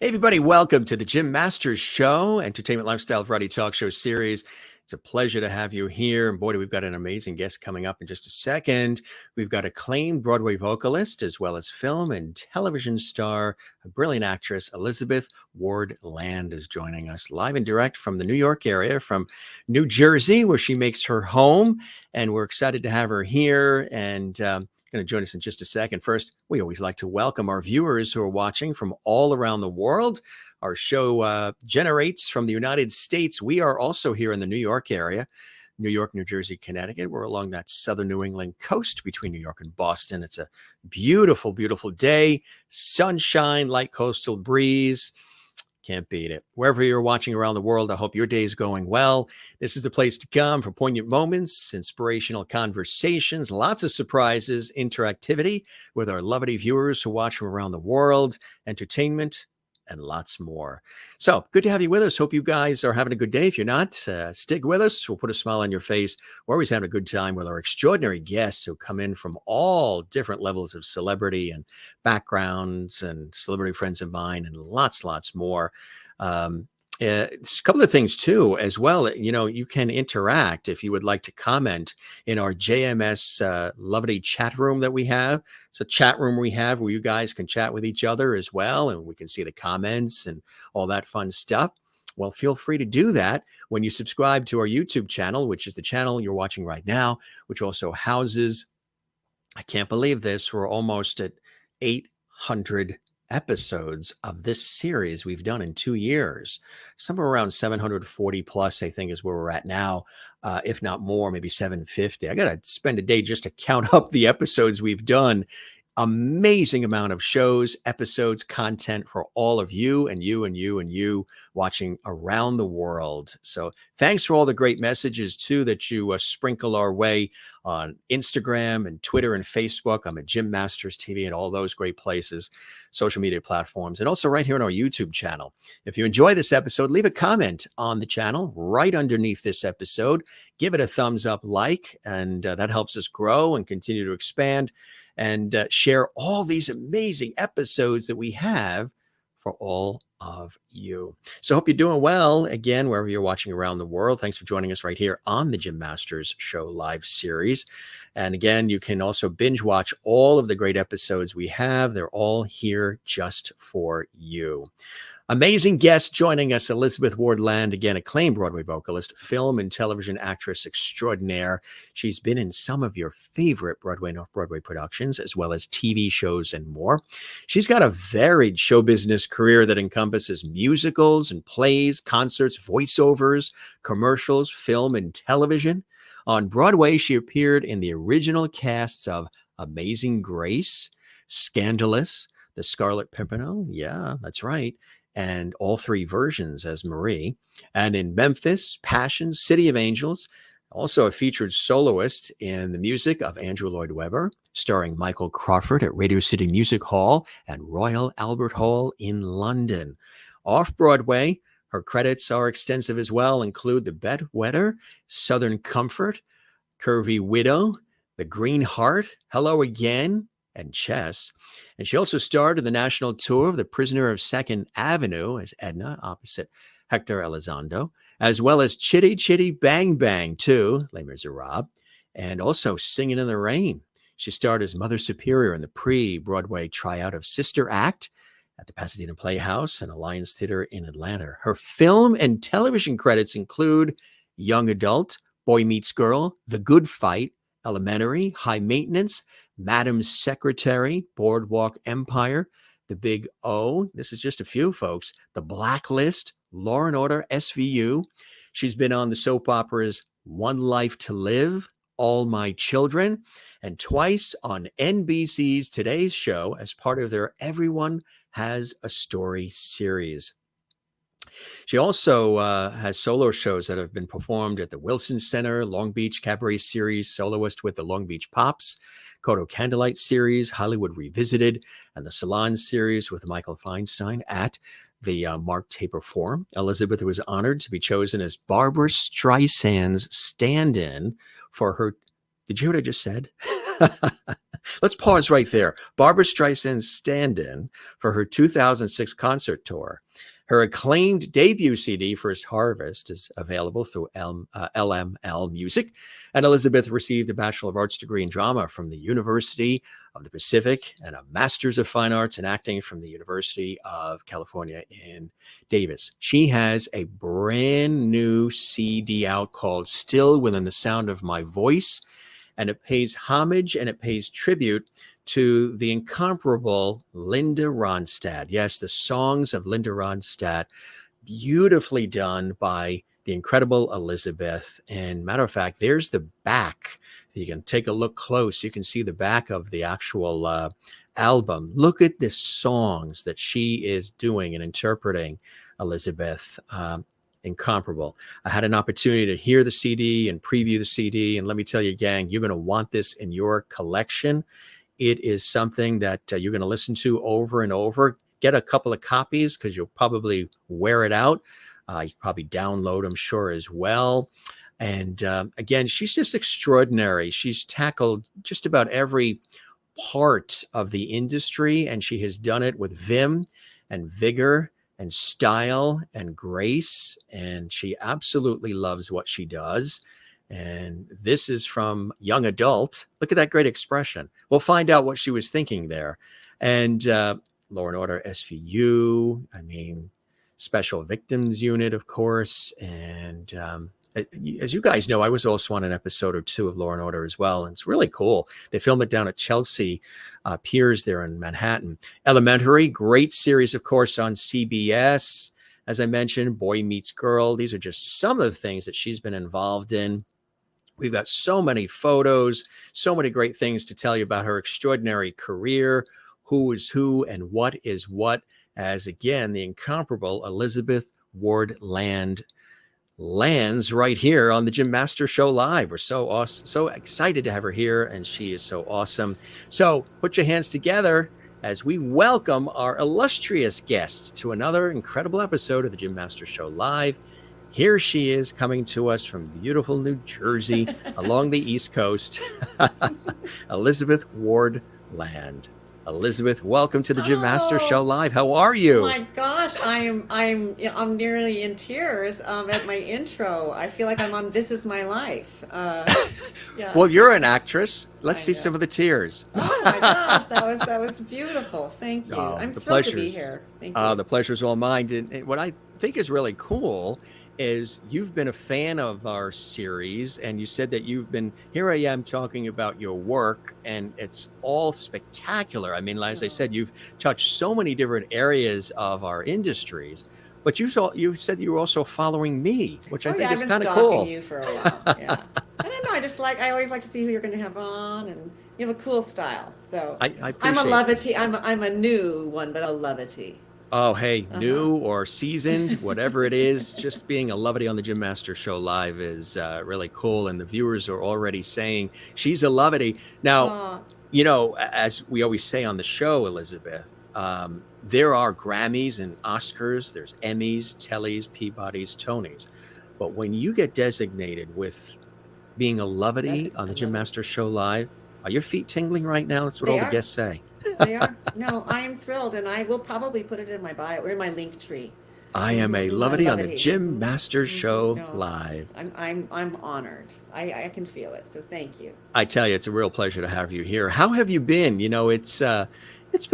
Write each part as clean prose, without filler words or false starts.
Hey, everybody, welcome to the Jim Masters Show, entertainment lifestyle variety talk show series. It's a pleasure to have you here. And boy, we've got an amazing guest coming up in just a second. We've got acclaimed Broadway vocalist, as well as film and television star, a brilliant actress, Elizabeth Ward Land is joining us live and direct from the New York area, from New Jersey, where she makes her home. And we're excited to have her here. And going to join us in just a second. First, we always like to welcome our viewers who are watching from all around the world. Our show generates from the United States. We are also here in the New York area, New York, New Jersey, Connecticut. We're along that southern New England coast between New York and Boston. It's a beautiful, beautiful day. Sunshine, light coastal breeze. Can't beat it. Wherever you're watching around the world, I hope your day is going well. This is the place to come for poignant moments, inspirational conversations, lots of surprises, interactivity with our lovely viewers who watch from around the world, entertainment, and lots more. So good to have you with us. Hope you guys are having a good day. If you're not, stick with us. We'll put a smile on your face. We're always having a good time with our extraordinary guests who come in from all different levels of celebrity and backgrounds, and celebrity friends of mine, and lots more. A couple of things too, as well. You know, you can interact if you would like to comment in our JMS lovely chat room that we have. It's a chat room we have where you guys can chat with each other as well, and we can see the comments and all that fun stuff. Well, feel free to do that when you subscribe to our YouTube channel, which is the channel you're watching right now, which also houses, I can't believe this, we're almost at 800 episodes of this series we've done in 2 years. Somewhere around 740 plus, I think, is where we're at now, if not more, maybe 750. I got to spend a day just to count up the episodes we've done. Amazing amount of shows, episodes, content for all of you and you and you and you watching around the world. So thanks for all the great messages too that you sprinkle our way on Instagram and Twitter and Facebook. I'm at Jim Masters TV and all those great places, social media platforms, and also right here on our YouTube channel. If you enjoy this episode, leave a comment on the channel right underneath this episode. Give it a thumbs up, and that helps us grow and continue to expand, and share all these amazing episodes that we have for all of you. So hope you're doing well. Again, wherever you're watching around the world, thanks for joining us right here on the Jim Masters Show live series. And again, you can also binge watch all of the great episodes we have. They're all here just for you. Amazing guest joining us, Elizabeth Ward Land, again, acclaimed Broadway vocalist, film and television actress extraordinaire. She's been in some of your favorite Broadway and off-Broadway productions, as well as TV shows and more. She's got a varied show business career that encompasses musicals and plays, concerts, voiceovers, commercials, film and television. On Broadway, she appeared in the original casts of Amazing Grace, Scandalous, The Scarlet Pimpernel, yeah, that's right, and all three versions as Marie, and in Memphis, Passion, City of Angels, also a featured soloist in the music of Andrew Lloyd Webber, starring Michael Crawford at Radio City Music Hall and Royal Albert Hall in London. Off-Broadway, her credits are extensive as well, include The Bedwetter, Southern Comfort, Curvy Widow, The Green Heart, Hello Again, and Chess. And she also starred in the national tour of The Prisoner of Second Avenue as Edna, opposite Hector Elizondo, as well as Chitty Chitty Bang Bang 2, Les Miserables, and also Singing in the Rain. She starred as Mother Superior in the pre-Broadway tryout of Sister Act at the Pasadena Playhouse and Alliance Theater in Atlanta. Her film and television credits include Young Adult, Boy Meets Girl, The Good Fight, Elementary, High Maintenance, Madam Secretary, Boardwalk Empire, The Big O. This is just a few, folks. The Blacklist, Law and Order, SVU. She's been on the soap operas One Life to Live, All My Children, and twice on NBC's Today's Show as part of their Everyone Has a Story series. She also has solo shows that have been performed at the Wilson Center, Long Beach Cabaret Series, soloist with the Long Beach Pops, Kodo Candlelight Series, Hollywood Revisited, and the Salon Series with Michael Feinstein at the Mark Taper Forum. Elizabeth was honored to be chosen as Barbara Streisand's stand-in for her. Did you hear what I just said? Let's pause right there. Barbra Streisand's stand-in for her 2006 concert tour. Her acclaimed debut CD, First Harvest, is available through LML Music. And Elizabeth received a Bachelor of Arts degree in drama from the University of the Pacific and a Master's of Fine Arts in acting from the University of California in Davis. She has a brand new CD out called Still Within the Sound of My Voice. And it pays homage and it pays tribute to the incomparable Linda Ronstadt. Yes, the Songs of Linda Ronstadt, beautifully done by the incredible Elizabeth. And matter of fact, there's the back. You can take a look close. You can see the back of the actual album. Look at the songs that she is doing and interpreting, Elizabeth. Incomparable. I had an opportunity to hear the CD and preview the CD. And let me tell you, gang, you're going to want this in your collection. It is something that you're going to listen to over and over. Get a couple of copies because you'll probably wear it out. You probably download, I'm sure, as well. And again, she's just extraordinary. She's tackled just about every part of the industry, and she has done it with vim and vigor and style and grace, and she absolutely loves what she does. And this is from young adult. Look at that great expression. We'll find out what she was thinking there. And Law and Order SVU, I mean, Special Victims Unit, of course. And as you guys know, I was also on an episode or two of Law and Order as well. And it's really cool. They film it down at Chelsea Piers there in Manhattan. Elementary, great series, of course, on CBS. As I mentioned, Boy Meets Girl. These are just some of the things that she's been involved in. We've got so many photos, so many great things to tell you about her extraordinary career, who is who and what is what, as again, the incomparable Elizabeth Ward Land lands right here on the Jim Master Show Live. We're so awesome, so excited to have her here, and she is so awesome. So put your hands together as we welcome our illustrious guest to another incredible episode of the Jim Master Show Live. Here she is, coming to us from beautiful New Jersey along the East Coast, Elizabeth Ward Land. Elizabeth, welcome to the Jim Master Show Live. How are you? Oh my gosh, I'm nearly in tears at my intro. I feel like I'm on This Is My Life. Yeah. Well, you're an actress. Let's see some of the tears. Oh my gosh, that was beautiful. Thank you. I'm thrilled to be here. Thank you. The pleasure's all mine. And what I think is really cool is you've been a fan of our series, and you said that here I am talking about your work, and it's all spectacular. I mean, as I said, you've touched so many different areas of our industries, but you said you were also following me, which I think is kind of cool. I've been stalking you for a while. Yeah. I don't know. I always like to see who you're going to have on, and you have a cool style. So I appreciate I'm a lovety. I'm a new one, but a lovety. Oh, hey, new or seasoned, whatever it is, just being a lovety on the Jim Master Show Live is really cool. And the viewers are already saying she's a lovety. Now, you know, as we always say on the show, Elizabeth, there are Grammys and Oscars, there's Emmys, Tellys, Peabodys, Tonys. But when you get designated with being a lovety on the Jim Master Show Live, are your feet tingling right now? That's what all the guests say. They are. No, I am thrilled, and I will probably put it in my bio or in my link tree. I am a lovety on the Jim Master Show Live. I'm honored. I can feel it. So thank you. I tell you, it's a real pleasure to have you here. How have you been? You know, it's been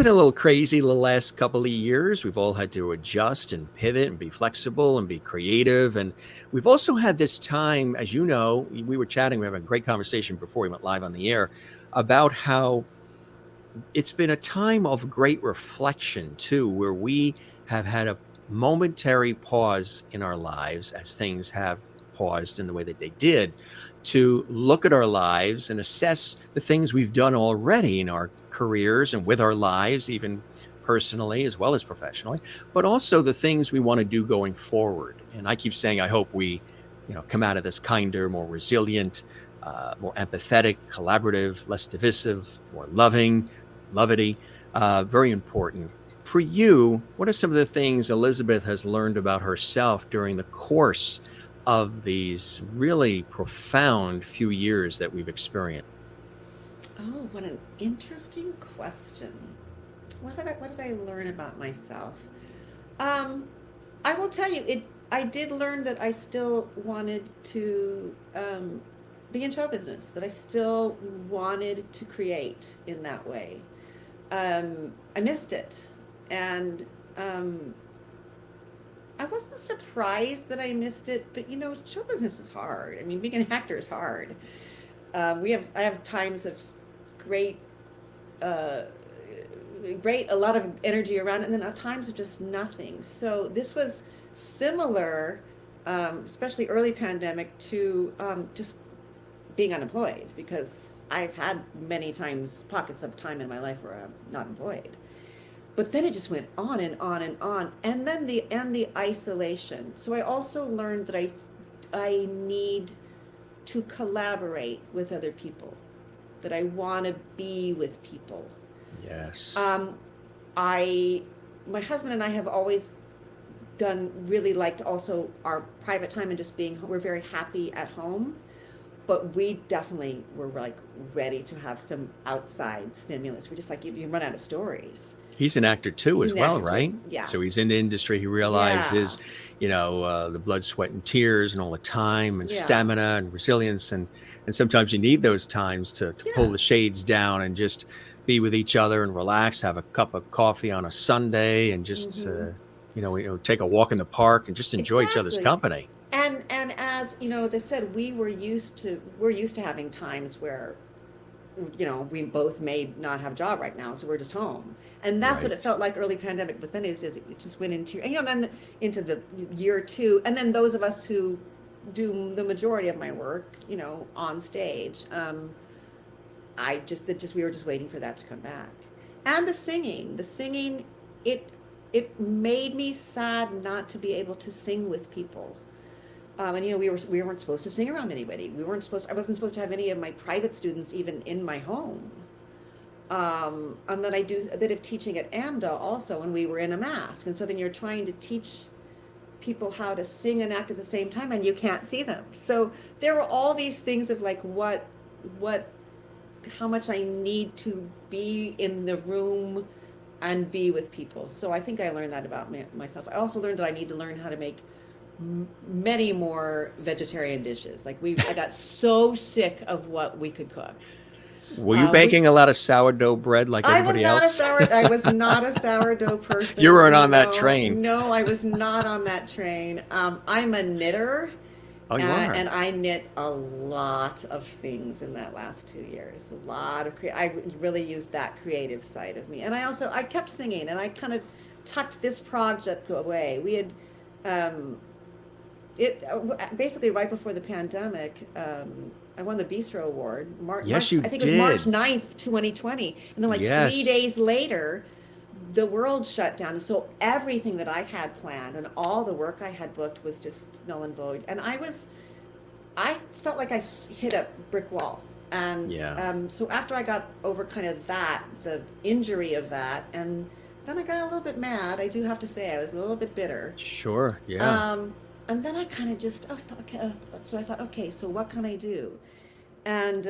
a little crazy the last couple of years. We've all had to adjust and pivot and be flexible and be creative. And we've also had this time, as you know, we were chatting, we were having a great conversation before we went live on the air about how it's been a time of great reflection too, where we have had a momentary pause in our lives, as things have paused in the way that they did, to look at our lives and assess the things we've done already in our careers and with our lives, even personally as well as professionally, but also the things we want to do going forward. And I keep saying, I hope we, come out of this kinder, more resilient, more empathetic, collaborative, less divisive, more loving, lovety, very important. For you, what are some of the things Elizabeth has learned about herself during the course of these really profound few years that we've experienced? Oh, what an interesting question. What did I learn about myself? Um, I will tell you, I did learn that I still wanted to be in show business, that I still wanted to create in that way. I missed it, and um, I wasn't surprised that I missed it. But show business is hard. I mean, being an actor is hard. I have times of great uh, great, a lot of energy around it, and then at times of just nothing. So this was similar, especially early pandemic, to just being unemployed, because I've had many times pockets of time in my life where I'm not employed. But then it just went on and on and on, and then the isolation. So I also learned that I need to collaborate with other people, that I want to be with people. Yes. I, my husband and I have always really liked also our private time and just being, we're very happy at home, but we definitely were like ready to have some outside stimulus. We just like, you run out of stories. He's an actor too, He's as an well, actor too. right? Yeah. So he's in the industry. He realizes, the blood, sweat, and tears, and all the time, and stamina, and resilience, and sometimes you need those times to pull the shades down and just be with each other and relax, have a cup of coffee on a Sunday, and just take a walk in the park and just enjoy each other's company. And as I said, we're used to having times where we both may not have a job right now, so we're just home. And that's what it felt like early pandemic. But then it just went into, then into the year two. And then those of us who do the majority of my work, on stage, we were just waiting for that to come back. And the singing, it made me sad not to be able to sing with people. And we weren't supposed to sing around anybody. I wasn't supposed to have any of my private students even in my home. And then I do a bit of teaching at AMDA also, and we were in a mask. And so then you're trying to teach people how to sing and act at the same time, and you can't see them. So there were all these things of like how much I need to be in the room and be with people. So I think I learned that about myself. I also learned that I need to learn how to make many more vegetarian dishes. Like I got so sick of what we could cook. Were you baking a lot of sourdough bread like everybody else? I was not a sourdough person. You weren't on that train. No, I was not on that train. I'm a knitter. Oh, you are? And I knit a lot of things in that last 2 years. A lot of I really used that creative side of me. And I kept singing, and I kind of tucked this project away. We had basically right before the pandemic, I won the Bistro Award. Yes, you did. I think it was March 9th, 2020. And then 3 days later, the world shut down. So everything that I had planned and all the work I had booked was just null and void. And I felt like I hit a brick wall. And so after I got over kind of the injury of that, and then I got a little bit mad. I do have to say, I was a little bit bitter. Sure, yeah. And then I kind of just, so I thought, okay, so what can I do? And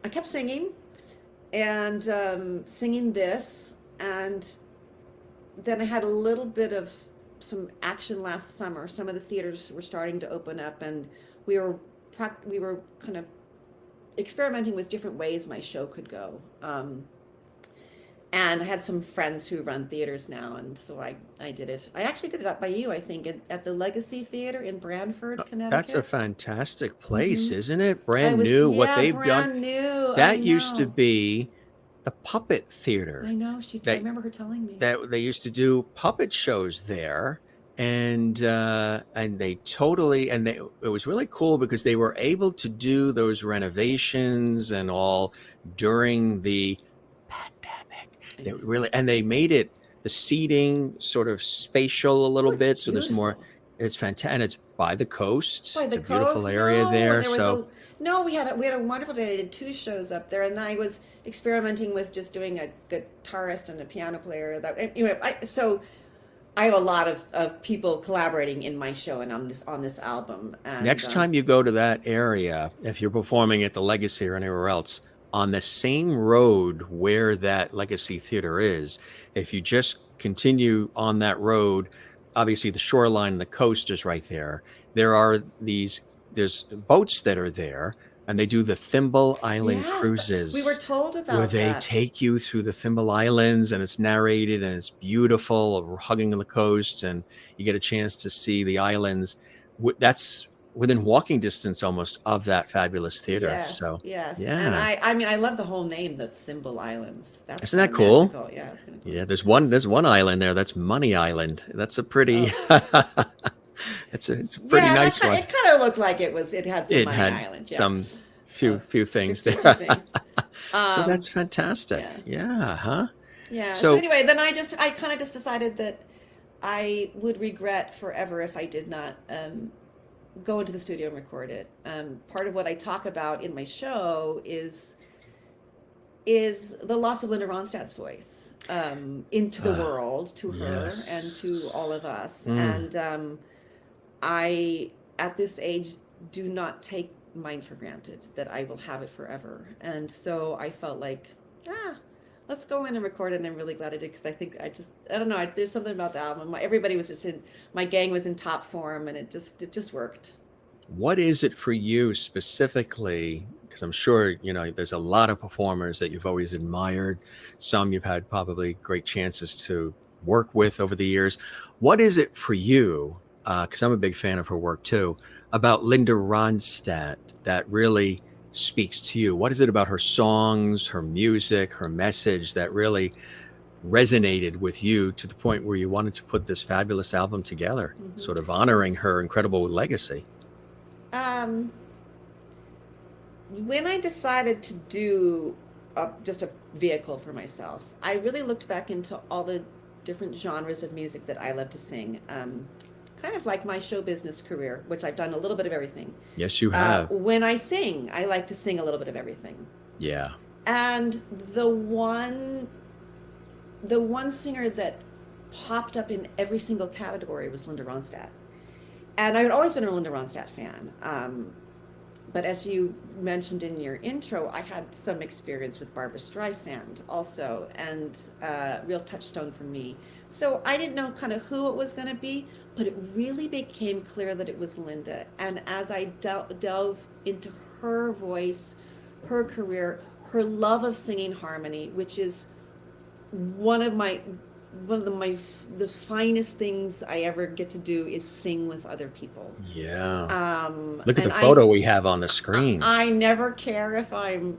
I kept singing and singing this. And then I had a little bit of some action last summer. Some of the theaters were starting to open up, and we were kind of experimenting with different ways my show could go. And I had some friends who run theaters now, and so I did it. I actually did it up by you, I think, at the Legacy Theater in Brantford, Connecticut. That's a fantastic place, isn't it? Brand new, what they've done. Brand new. That used to be the puppet theater. I know. I remember her telling me that they used to do puppet shows there, and they totally, it was really cool because they were able to do those renovations and all during the pandemic. They made it, the seating sort of spatial a little bit, so there's more. It's fantastic, and it's by the coast. It's a beautiful area there. We had a wonderful day. I did 2 shows up there, and I was experimenting with just doing a guitarist and a piano player. So I have a lot of people collaborating in my show and on this album. And next time you go to that area, if you're performing at the Legacy or anywhere else, on the same road where that Legacy Theater is. If you just continue on that road, obviously the shoreline and the coast is right there. There's boats that are there, and they do the Thimble Island Yes, we were cruises told where about they that. take you through the Thimble Islands, and it's narrated and it's beautiful, hugging the coast, and you get a chance to see the islands. That's within walking distance almost of that fabulous theater. Yes, So yes. And yeah, I mean, I love the whole name, the Thimble Islands. That's isn't kind that of cool? magical. Yeah, it's kind of cool. Yeah, there's one island there. That's Money Island. That's a pretty. Oh. it's a pretty Yeah, nice one. it kind of looked like it had some It Money had Island. Yeah. some few A things few there. things. So Um, that's fantastic. yeah. Yeah, huh? Yeah. So So anyway, then I kind of just decided that I would regret forever if I did not go into the studio and record it. Part of what I talk about in my show is the loss of Linda Ronstadt's voice into the world, to her and to all of us. Mm. And I, at this age, do not take mine for granted that I will have it forever. And so I felt like, let's go in and record it. And I'm really glad I did, because I think I don't know, there's something about the album. Everybody was just my gang was in top form, and it just worked. What is it for you specifically? Because I'm sure, there's a lot of performers that you've always admired. Some you've had probably great chances to work with over the years. What is it for you? Because I'm a big fan of her work too, about Linda Ronstadt that really speaks to you. What is it about her songs, her music, her message that really resonated with you to the point where you wanted to put this fabulous album together, sort of honoring her incredible legacy? When I decided to do just a vehicle for myself, I really looked back into all the different genres of music that I love to sing. Kind of like my show business career, which I've done a little bit of everything. Yes, you have. When I sing, I like to sing a little bit of everything. Yeah. And the one singer that popped up in every single category was Linda Ronstadt. And I had always been a Linda Ronstadt fan. But as you mentioned in your intro, I had some experience with Barbra Streisand also, and real touchstone for me. So I didn't know kind of who it was going to be, but it really became clear that it was Linda. And as I delve into her voice, her career, her love of singing harmony, which is one of the finest things I ever get to do, is sing with other people. Yeah. Look at the photo we have on the screen. I never care if I'm,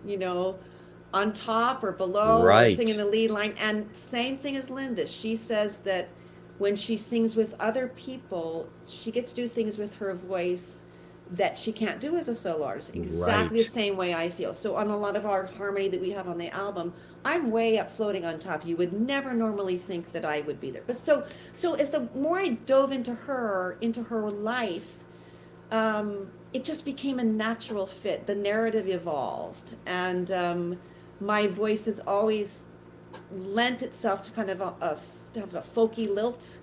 on top or below, right, or singing the lead line. And same thing as Linda. She says that when she sings with other people, she gets to do things with her voice that she can't do as a solo artist. Exactly the same way I feel. So on a lot of our harmony that we have on the album, I'm way up floating on top. You would never normally think that I would be there. But so as the more I dove into her life, it just became a natural fit. The narrative evolved, and my voice has always lent itself to kind of a folky lilt.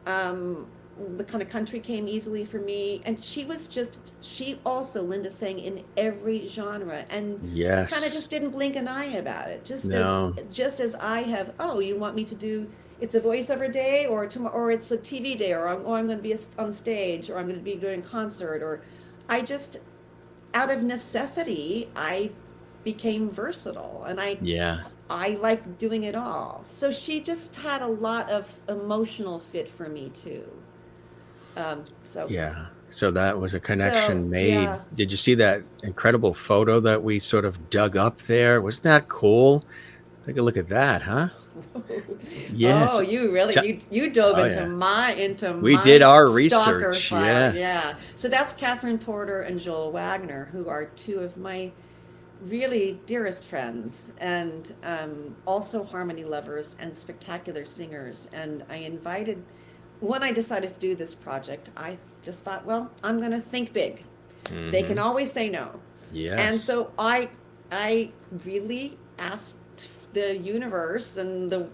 The kind of country came easily for me, and she also, Linda, sang in every genre, and yes, kind of just didn't blink an eye about it. Just as I have, you want me to do, it's a voiceover day, or it's a TV day, or I'm going to be on stage, or I'm going to be doing a concert, or I just, out of necessity, I became versatile, and I like doing it all. So she just had a lot of emotional fit for me too. So that was a connection made. Yeah. Did you see that incredible photo that we sort of dug up there? Wasn't that cool? Take a look at that, huh? Yes. Oh, you really you dove into my we did our research. File. Yeah. So that's Catherine Porter and Joel Waggoner, who are two of my really dearest friends, and also harmony lovers and spectacular singers. And when I decided to do this project, I just thought, well, I'm going to think big. Mm-hmm. They can always say no. Yes. And so I really asked the universe and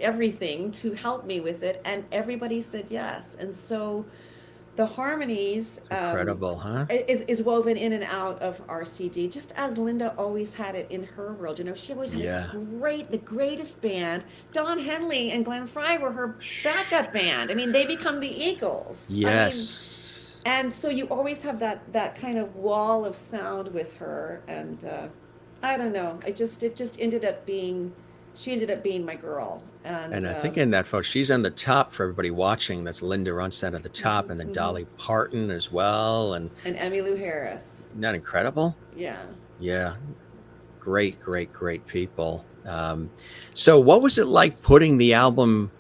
everything to help me with it, and everybody said yes. And so the harmonies It's incredible, huh? is woven in and out of our CD, just as Linda always had it in her world. You know, she always had Yeah. the greatest band. Don Henley and Glenn Frey were her backup band. I mean, they become the Eagles. I mean, Yes. and so you always have that kind of wall of sound with her, and I don't know. It just ended up being, she ended up being my girl, and And I think in that photo, she's on the top for everybody watching. That's Linda Ronstadt at the top, and then mhm. Dolly Parton as well. And And Emmylou Harris. isn't that incredible? Yeah. Yeah, great, great, great people. So what was it like putting the album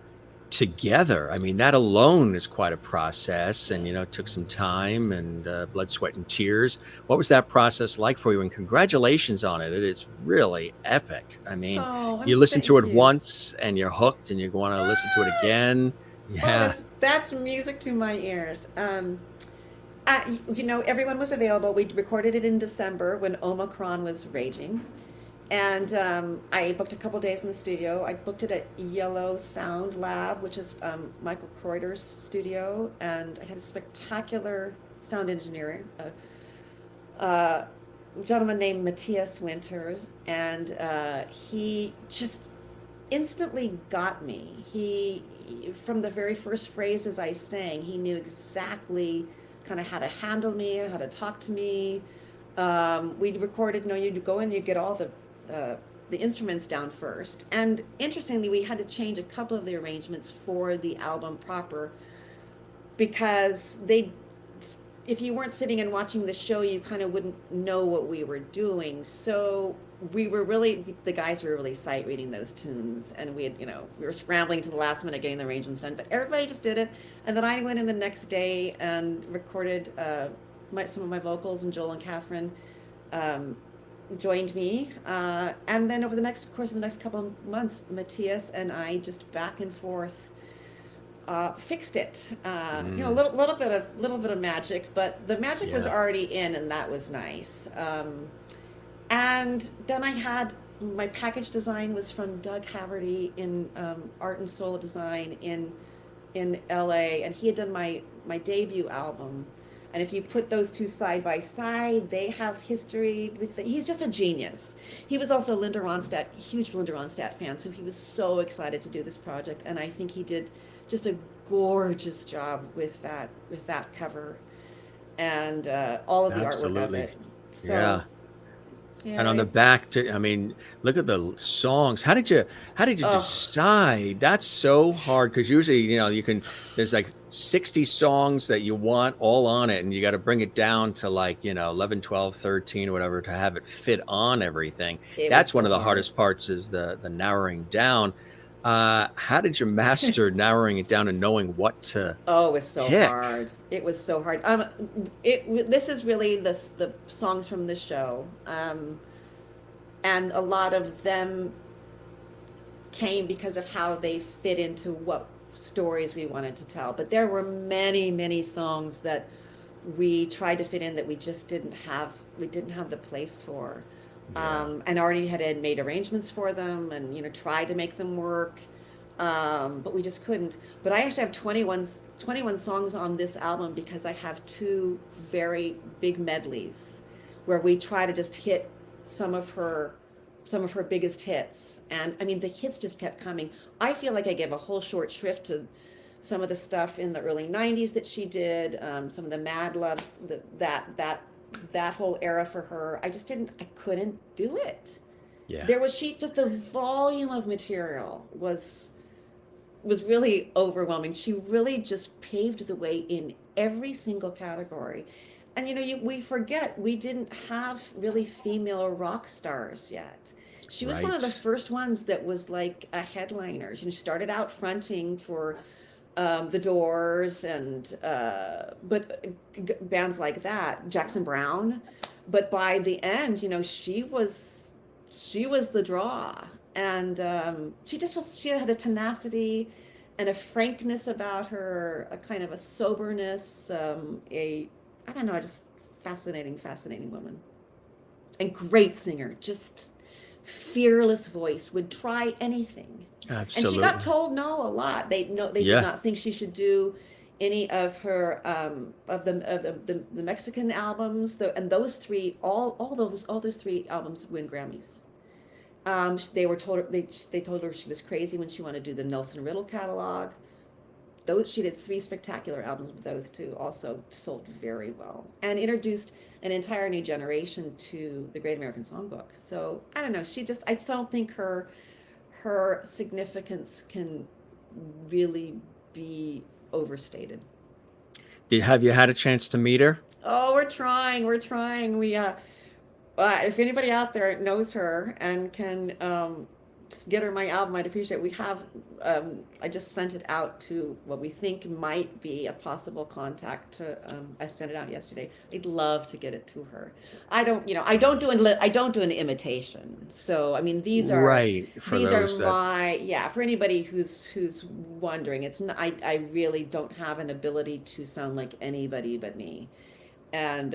together? I mean, that alone is quite a process, and it took some time and blood, sweat, and tears. What was that process like for you? And congratulations on it. It is really epic. I mean, Oh, you listen to thank it you. once and you're hooked, and you want to listen to it again. Oh, Yeah. that's music to my ears. You know, everyone was available. We recorded it in December when Omicron was raging, and I booked a couple days in the studio. I booked it at Yellow Sound Lab, which is Michael Kreuter's studio, and I had a spectacular sound engineer, a gentleman named Matthias Winters, and he just instantly got me. He, from the very first phrases I sang, he knew exactly kind of how to handle me, how to talk to me. We recorded, you know, you'd go in, you get all the instruments down first. And interestingly, we had to change a couple of the arrangements for the album proper because if you weren't sitting and watching the show, you kind of wouldn't know what we were doing. So we were really, the guys were really sight reading those tunes, and we had, you know, we were scrambling to the last minute getting the arrangements done, but everybody just did it. And then I went in the next day and recorded some of my vocals, and Joel and Catherine joined me. And then over the course of the next couple of months, Matthias and I just back and forth fixed it. You know, a little bit of magic, but the magic was Yeah. already in, and that was nice. And then I had my package design was from Doug Haverty in Art and Soul Design in LA, and he had done my debut album. And if you put those two side by side, they have history with he's just a genius. He was also Linda Ronstadt, huge Linda Ronstadt fan, so he was so excited to do this project, and I think he did just a gorgeous job with that cover and all of the artwork of Absolutely. it. So Yeah. yeah, And on the back, I mean, look at the songs. How did you oh, decide? That's so hard because usually, there's like 60 songs that you want all on it, and you got to bring it down to like, 11, 12, 13 or whatever to have it fit on everything. it was That's one so of the hard. hardest parts is the narrowing down. How did you master narrowing it down and knowing what to Oh, it was so pick? hard. It was so hard. This is really the songs from the show, and a lot of them came because of how they fit into what stories we wanted to tell. But there were many, many songs that we tried to fit in that we just didn't have. We didn't have the place for, Yeah. and already had made arrangements for them, and tried to make them work. But we just couldn't. But I actually have 21 songs on this album because I have two very big medleys where we try to just hit some of her biggest hits. And I mean, the hits just kept coming. I feel like I gave a whole short shrift to some of the stuff in the early 90s that she did, some of the Mad Love, that whole era for her. I couldn't do it. Yeah. Just the volume of material was really overwhelming. She really just paved the way in every single category. And we forget we didn't have really female rock stars yet. She was one of the Right. first ones that was like a headliner. She started out fronting for the Doors and bands like that, Jackson Brown. But by the end, she was the draw, and she had a tenacity and a frankness about her, a kind of a soberness, a I don't know, just fascinating woman, and great singer, just fearless voice, would try anything. And she got Absolutely. told no a lot. They did Yeah. not think she should do any of her the Mexican albums, and those three, all those three albums win Grammys. They told her she was crazy when she wanted to do the Nelson Riddle catalog. She did 3 spectacular albums with those two, also sold very well, and introduced an entire new generation to the Great American Songbook. So I don't know. I don't think her significance can really be overstated. Have you had a chance to meet her? Oh, we're trying. If anybody out there knows her and can get her my album, I'd appreciate it. We have, I just sent it out to what we think might be a possible contact. I sent it out yesterday. I'd love to get it to her. I don't do an imitation. So I mean, these are right for for anybody who's wondering. It's not, I really don't have an ability to sound like anybody but me, and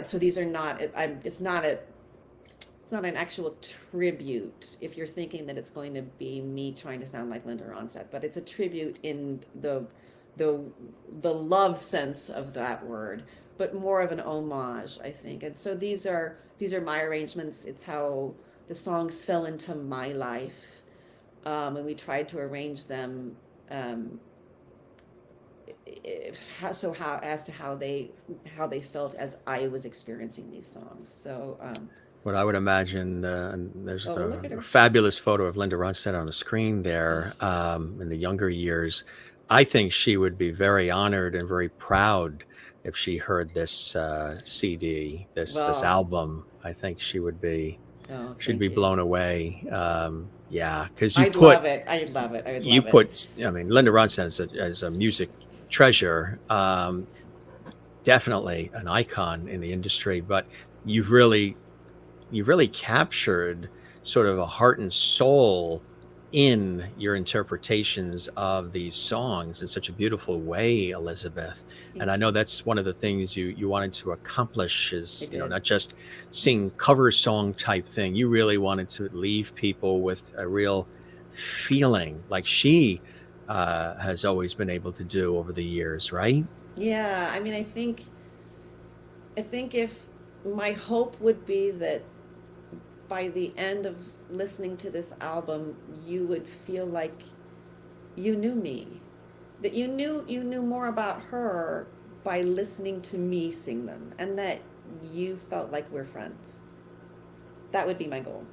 so these are not. It's not an actual tribute if you're thinking that it's going to be me trying to sound like Linda Ronstadt, but it's a tribute in the love sense of that word, but more of an homage, I think. And so these are my arrangements. It's how the songs fell into my life, and we tried to arrange them how they felt as I was experiencing these songs. So what I would imagine, there's look at a her. fabulous photo of Linda Ronstadt on the screen there in the younger years. I think she would be very honored and very proud if she heard this CD, this album. I think she would be blown away. Yeah, because I'd love it. I'd love it. I mean, Linda Ronstadt is a music treasure, definitely an icon in the industry, but you've really captured sort of a heart and soul in your interpretations of these songs in such a beautiful way, Elizabeth. And I know that's one of the things you wanted to accomplish is, not just sing cover song type thing. You really wanted to leave people with a real feeling like she has always been able to do over the years, right? Yeah, I mean, I think if my hope would be that by the end of listening to this album, you would feel like you knew me, that you knew more about her by listening to me sing them, and that you felt like we're friends. That would be my goal.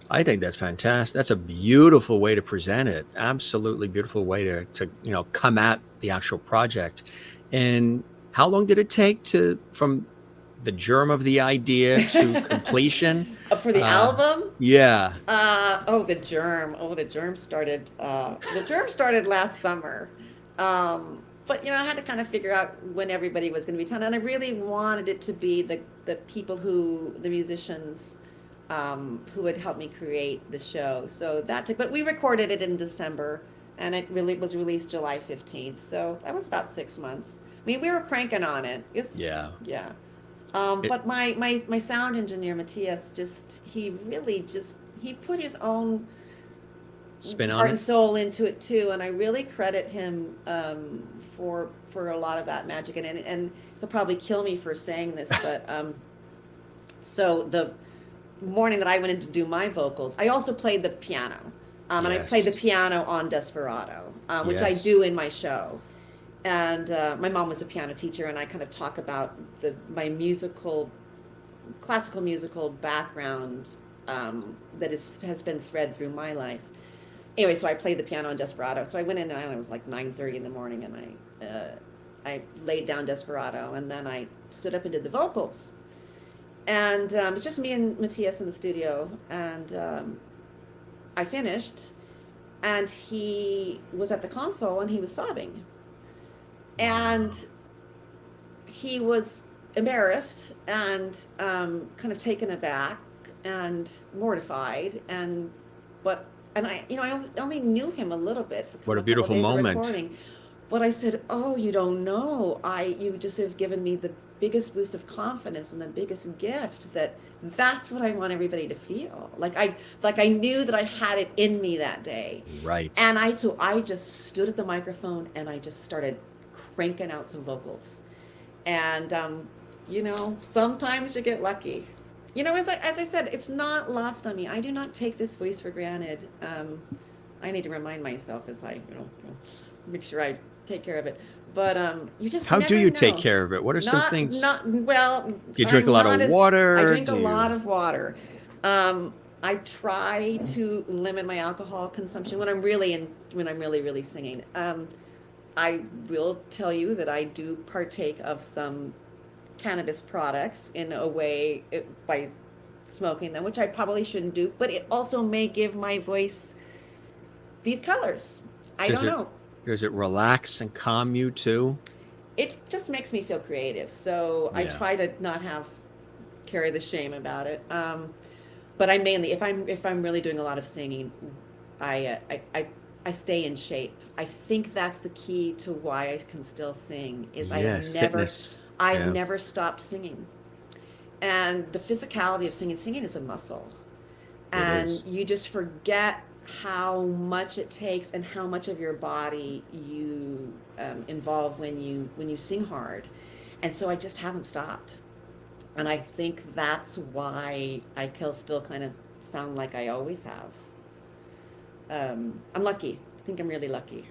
I think that's fantastic. That's a beautiful way to present it. Absolutely beautiful way to come at the actual project. And how long did it take from the germ of the idea to completion? For the album? Yeah. The germ started last summer. But I had to kind of figure out when everybody was going to be done, and I really wanted it to be the people the musicians who would help me create the show. So but we recorded it in December, and it really was released July 15th. So that was about 6 months. I mean, we were cranking on it. Yeah. But my sound engineer, Matthias, he put his own spin heart on and it, soul into it too, and I really credit him for a lot of that magic. And he'll probably kill me for saying this, but so the morning that I went in to do my vocals, I also played the piano, and I played the piano on Desperado, which I do in my show. And my mom was a piano teacher, and I kind of talk about my classical musical background that has been thread through my life. Anyway, so I played the piano on Desperado. So I went in, and it was like 9:30 in the morning, and I laid down Desperado, and then I stood up and did the vocals. And it's just me and Matthias in the studio, and I finished, and he was at the console, and he was sobbing. And he was embarrassed and kind of taken aback and mortified, I only knew him a little bit. What a beautiful moment. But I said, "Oh, you don't know. You just have given me the biggest boost of confidence and the biggest gift that's what I want everybody to feel. Like I knew that I had it in me that day." Right. And I just stood at the microphone and I just started cranking out some vocals. And sometimes you get lucky. As I said, it's not lost on me. I do not take this voice for granted. I need to remind myself as I, make sure I take care of it. But you just How never do you know. take care of it? What are some things? Well. Do you drink a lot of water? I drink a lot of water. I try to limit my alcohol consumption when I'm really really singing. I will tell you that I do partake of some cannabis products in a way by smoking them, which I probably shouldn't do, but it also may give my voice these colors. I don't know. Does it relax and calm you too? It just makes me feel creative. So I try to not carry the shame about it. But I mainly, if I'm really doing a lot of singing, I stay in shape. I think that's the key to why I can still sing. Is Fitness. I've never stopped singing. And the physicality of singing is a muscle. And you just forget how much it takes and how much of your body you involve when you sing hard. And so I just haven't stopped. And I think that's why I can still kind of sound like I always have. I'm lucky. I think I'm really lucky.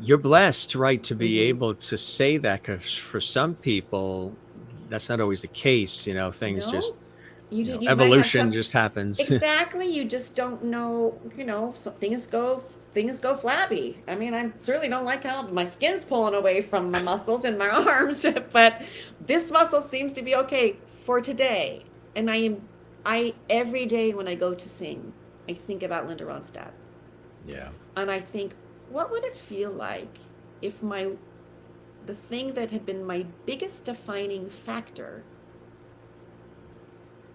You're blessed, right, to be able to say that, because for some people, that's not always the case. Things just, evolution just happens. Exactly. You just don't know, so things go flabby. I mean, I certainly don't like how my skin's pulling away from my muscles in my arms, but this muscle seems to be okay for today. And I every day when I go to sing, I think about Linda Ronstadt. Yeah. And I think, what would it feel like if the thing that had been my biggest defining factor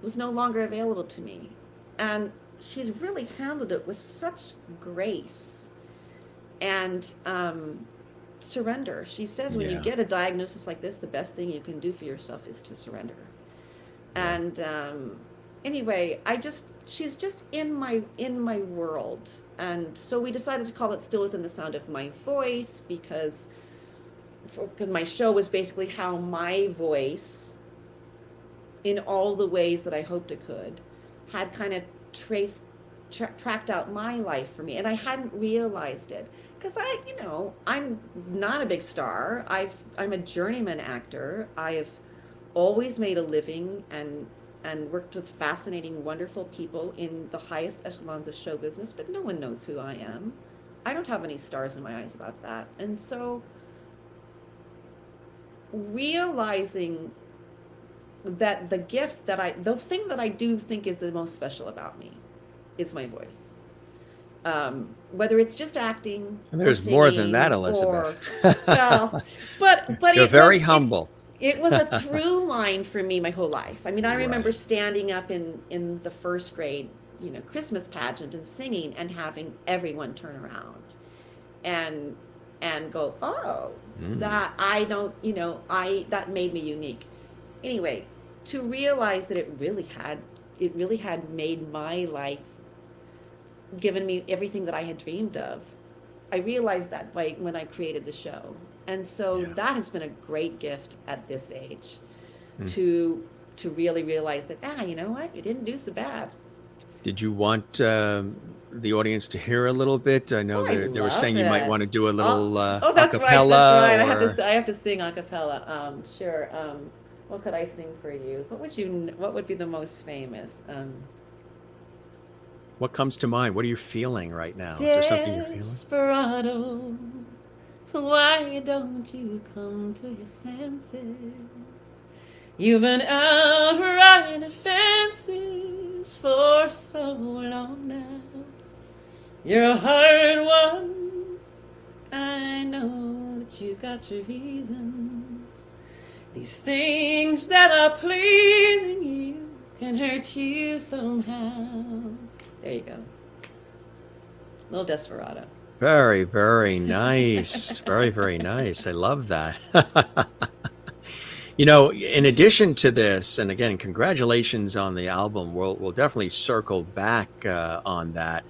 was no longer available to me? And she's really handled it with such grace and surrender. She says when you get a diagnosis like this, the best thing you can do for yourself is to surrender. Yeah. And anyway, she's just in my world. And so we decided to call it Still Within the Sound of My Voice, because my show was basically how my voice, in all the ways that I hoped it could, had kind of tracked out my life for me. And I hadn't realized it because I'm not a big star. I'm a journeyman actor. I have always made a living and worked with fascinating, wonderful people in the highest echelons of show business, but no one knows who I am. I don't have any stars in my eyes about that. And so realizing that the thing that I do think is the most special about me is my voice. Whether it's just acting, there's more than that, Elizabeth. But you're very humble. It was a through line for me my whole life. I mean, I remember standing up in the first grade, Christmas pageant and singing and having everyone turn around and go, oh, that I don't, that made me unique. Anyway, to realize that it really had made my life, given me everything that I had dreamed of. I realized that when I created the show. And so that has been a great gift at this age, to really realize that, you know what, you didn't do so bad. Did you want the audience to hear a little bit? I know they were saying you might want to do a little that's acapella. Right. I have to sing acapella. Sure. What could I sing for you? What would be the most famous? What comes to mind? What are you feeling right now? Is there something you're feeling? Desperado, why don't you come to your senses? You've been out riding fences for so long now. You're a hard one. I know that you got your reasons. These things that are pleasing you can hurt you somehow. There you go. Little desperado. Very, very nice. Very, very nice. I love that. In addition to this, and again, congratulations on the album. We'll definitely circle back on that.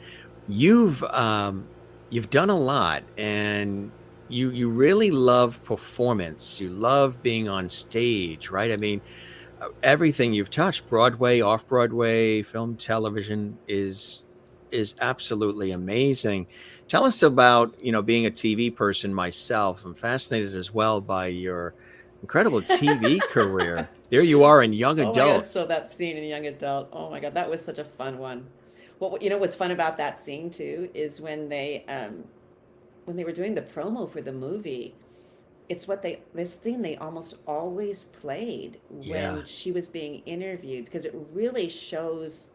You've done a lot, and you really love performance. You love being on stage, right? I mean, everything you've touched, Broadway, off Broadway, film, television, is absolutely amazing. Tell us about, being a TV person myself. I'm fascinated as well by your incredible TV career. There you are in young Oh my God, adult. so that scene in Young Adult. Oh my God, that was such a fun one. What's fun about that scene too is when they were doing the promo for the movie, it's this thing they almost always played Yeah. when she was being interviewed because it really shows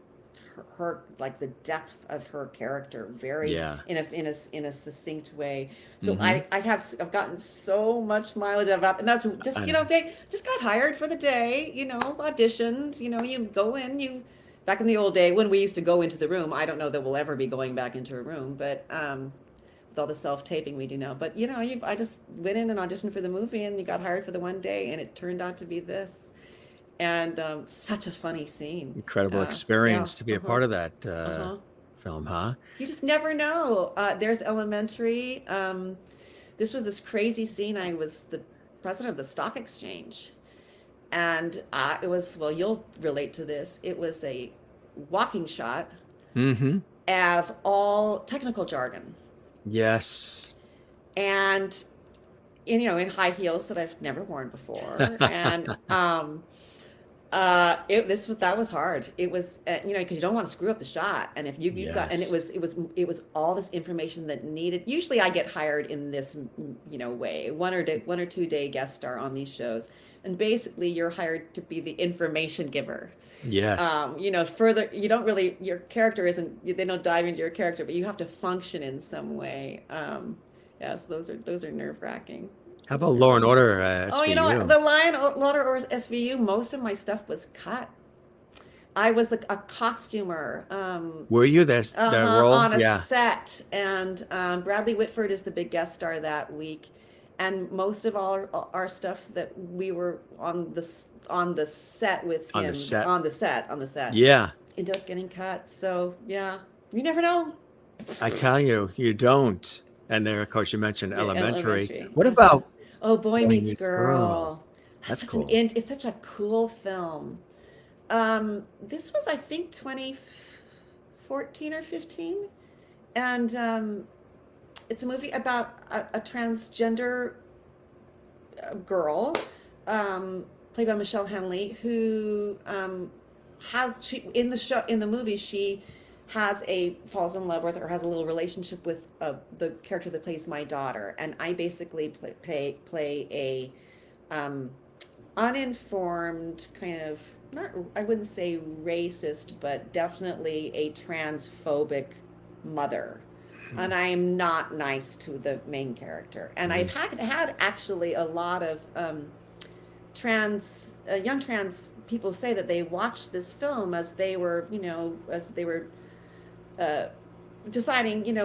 her like the depth of her character very Yeah. in a succinct way. So Hmm. I've gotten so much mileage about, and that's just I know. they just got hired for the day, auditioned, you go in, back in the old day when we used to go into the room. I don't know that we'll ever be going back into a room, but with all the self-taping we do now. But I just went in and auditioned for the movie, and you got hired for the one day, and it turned out to be this. And such a funny scene. Incredible Yeah. experience to be a Uh-huh. part of that Uh-huh. film, huh? You just never know. There's Elementary. This was this crazy scene. I was the president of the stock exchange. And it was, well, you'll relate to this. It was a walking shot Hmm. of all technical jargon. Yes. And in high heels that I've never worn before, and that was hard. It was because you don't want to screw up the shot, and if you got, and Yes. it was all this information that needed. Usually, I get hired in this way, 1 or 2 day guest star on these shows, and basically you're hired to be the information giver. Yes. Further, you don't really, your character isn't, they don't dive into your character, but you have to function in some way. Yes, those are nerve wracking. How Those are about nerve Law and wracking. Order Oh, SVU? the Lion Lauder or SVU, most of my stuff was cut. I was a costumer, Were you that role? on a Yeah. set, and Bradley Whitford is the big guest star that week, and most of all our stuff that we were on the set with On the him set. on the set Yeah. ended up getting cut. So yeah, you never know. I tell you, you don't. And there, of course, you mentioned Yeah, Elementary. Elementary. What Uh-huh. about Oh, Boy Boy Meets Meets Girl? Girl. That's cool. It's such a cool film. This was, I think, 2014 or 15, and it's a movie about a transgender girl, played by Michelle Henley, who in the movie she falls in love with or has a little relationship with the character that plays my daughter, and I basically play a uninformed kind of, not, I wouldn't say racist, but definitely a transphobic mother. And I am not nice to the main character. And I've had actually a lot of young trans people say that they watched this film as they were, deciding,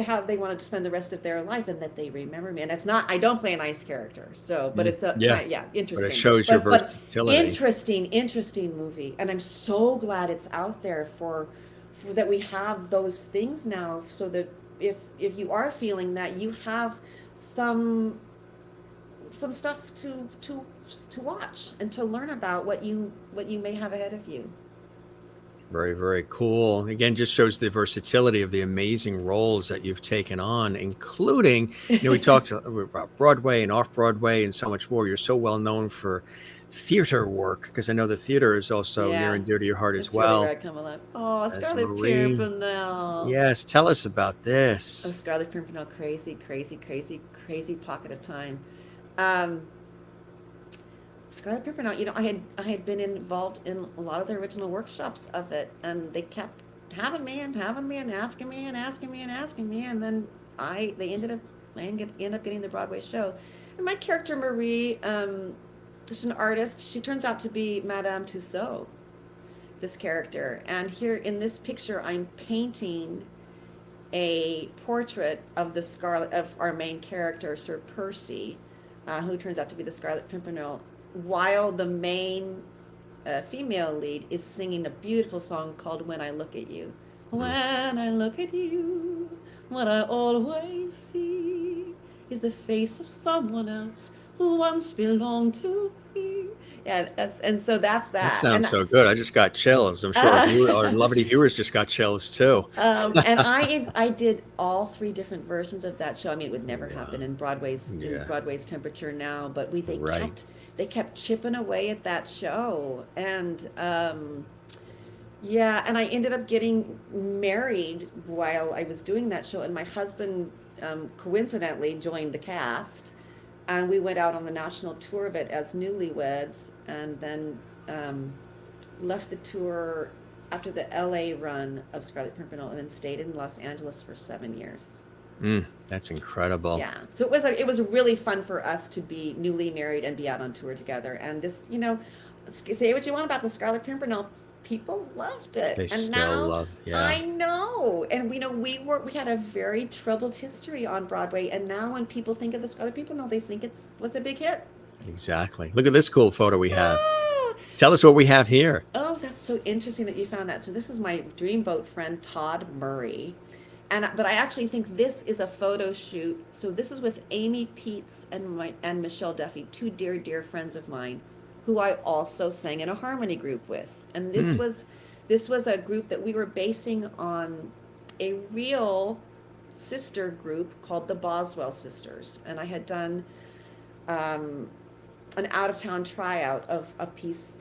how they wanted to spend the rest of their life, and that they remember me. And it's not, I don't play a nice character, so, but it's Yeah. interesting. But it shows your But versatility. interesting movie, and I'm so glad it's out there for that we have those things now, so that if you are feeling that, you have some stuff to watch and to learn about what you may have ahead of you. Very, very cool. Again, just shows the versatility of the amazing roles that you've taken on, including, we talked about Broadway and off Broadway and so much more. You're so well known for theater work, because I know the theater is also near and dear to your heart as It's really well. where I come alive. Oh, As Scarlet Marie. Pimpernel. Yes, tell us about Oh, this. Scarlet Pimpernel, crazy pocket of time. Scarlet Pimpernel, I had been involved in a lot of the original workshops of it, and they kept having me and asking me, and then they ended up getting the Broadway show. And my character Marie, she's an artist. She turns out to be Madame Tussaud, this character. And here in this picture, I'm painting a portrait of our main character, Sir Percy, who turns out to be the Scarlet Pimpernel, while the main female lead is singing a beautiful song called "When I Look at You." When I look at you, what I always see is the face of someone else who once belonged to me. Yeah, so that's That that. sounds so good. I just got chills. I'm sure our lovely viewers just got chills too. And I did all 3 different versions of that show. I mean, it would never happen in Broadway's temperature now, but they kept chipping away at that show, and and I ended up getting married while I was doing that show, and my husband coincidentally joined the cast, and we went out on the national tour of it as newlyweds, and then left the tour after the LA run of Scarlet Pimpernel, and then stayed in Los Angeles for 7 years. That's incredible. Yeah, so it was really fun for us to be newly married and be out on tour together. And this, say what you want about the Scarlet Pimpernel, people loved it. They and still love. Yeah, I know, and we had a very troubled history on Broadway, and now when people think of the Scarlet Pimpernel, they think it was a big hit. Exactly. Look at this cool photo we have. Tell us what we have here. Oh, that's so interesting that you found that. So this is my dreamboat friend Todd Murray. But I actually think this is a photo shoot. So this is with Amy Peets and Michelle Duffy, 2 dear, dear friends of mine, who I also sang in a harmony group with. And this was a group that we were basing on a real sister group called the Boswell Sisters. And I had done an out-of-town tryout of a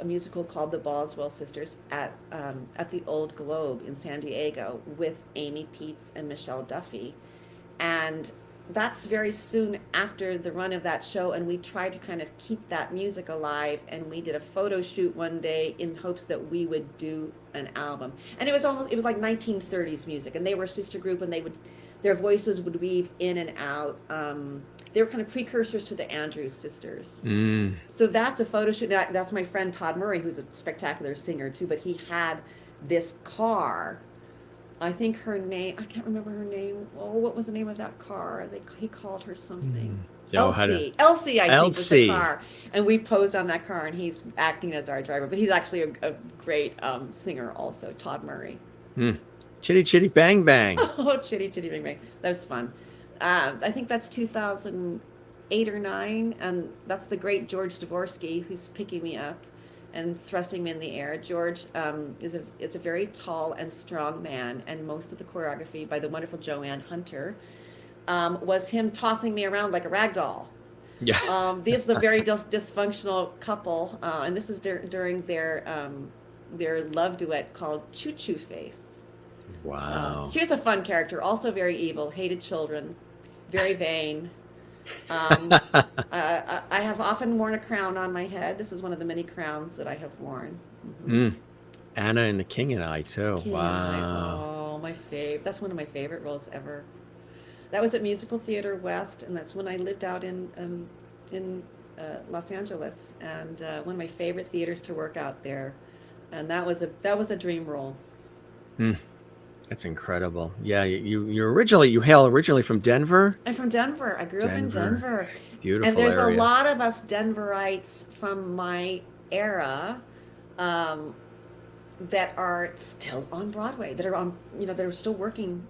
musical called The Boswell Sisters at the Old Globe in San Diego with Amy Peets and Michelle Duffy. And that's very soon after the run of that show, and we tried to kind of keep that music alive, and we did a photo shoot one day in hopes that we would do an album. And it was like 1930s music, and they were a sister group, and their voices would weave in and out. They were kind of precursors to the Andrews sisters. So that's a photo shoot. Now, that's my friend Todd Murray, who's a spectacular singer too, but he had this car. I think her name, I can't remember her name. Oh, what was the name of that car? He called her something. Elsie, I think was the car. And we posed on that car, and he's acting as our driver, but he's actually a great singer also, Todd Murray. Chitty Chitty Bang Bang. Oh, Chitty Chitty Bang Bang. That was fun. I think that's 2008 or 9, and that's the great George Dvorsky who's picking me up and thrusting me in the air. George is a very tall and strong man, and most of the choreography by the wonderful Joanne Hunter was him tossing me around like a rag doll. Yeah. This is a very dysfunctional couple, and this is during their love duet called Choo Choo Face. Wow. She was a fun character, also very evil, hated children, very vain. I have often worn a crown on my head. This is one of the many crowns that I have worn. Anna and the King and I too. King Wow. Oh, my favorite. That's one of my favorite roles ever. That was at Musical Theater West, and that's when I lived out in Los Angeles, and one of my favorite theaters to work out there. And that was a dream role. That's incredible. Yeah, you hail originally from Denver? I'm from Denver. I grew up in Denver. Beautiful and there's area. a lot of us Denverites from my era that are still on Broadway, that are still working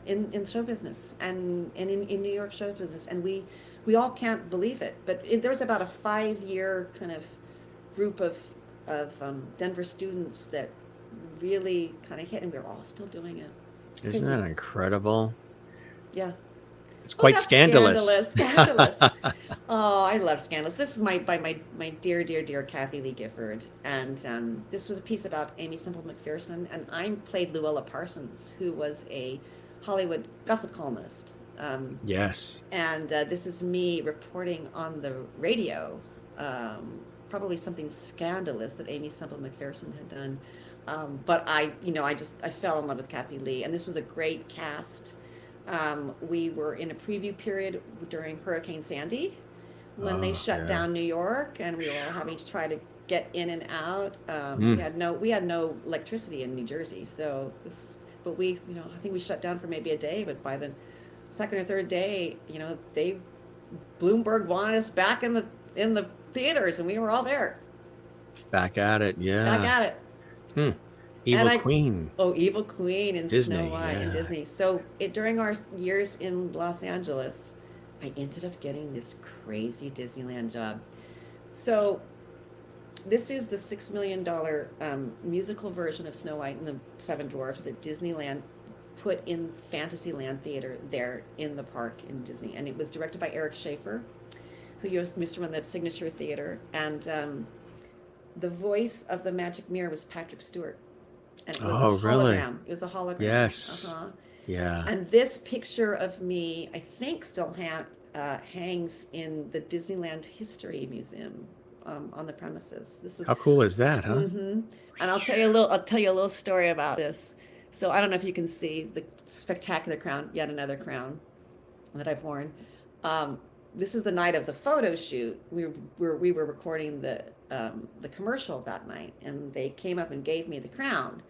in show business and in New York show business, and we all can't believe it. But there was about a 5-year kind of group of Denver students that really kind of hit, and we're all still doing it. Isn't that incredible? Yeah. It's quite scandalous. Scandalous. Oh, I love Scandalous. This is by my dear, dear, dear Kathy Lee Gifford. And this was a piece about Amy Semple McPherson. And I played Luella Parsons, who was a Hollywood gossip columnist. Yes. And this is me reporting on the radio, probably something scandalous that Amy Semple McPherson had done. But I fell in love with Kathy Lee. And this was a great cast. We were in a preview period during Hurricane Sandy when they shut down New York, and we were all having to try to get in and out. We had no electricity in New Jersey, so but we, I think we shut down for maybe a day, but by the second or third day, Bloomberg wanted us back in the theaters, and we were all there. Back at it, yeah. Back at it. Evil Queen. Oh, Evil Queen and Disney, Snow White and yeah. Disney. So during our years in Los Angeles, I ended up getting this crazy Disneyland job. So this is the $6 million musical version of Snow White and the Seven Dwarfs that Disneyland put in Fantasyland Theater there in the park in Disney. And it was directed by Eric Schaefer, who used to run the Signature Theater. And the voice of the Magic Mirror was Patrick Stewart. And it was a hologram. Really? It was a hologram. Yes. Uh-huh. Yeah. And this picture of me, I think, still hangs in the Disneyland History Museum on the premises. This is how cool is that, huh? Mm-hmm. And I'll tell you a little story about this. So I don't know if you can see the spectacular crown, yet another crown that I've worn. This is the night of the photo shoot. We were recording the commercial that night, and they came up and gave me the crown,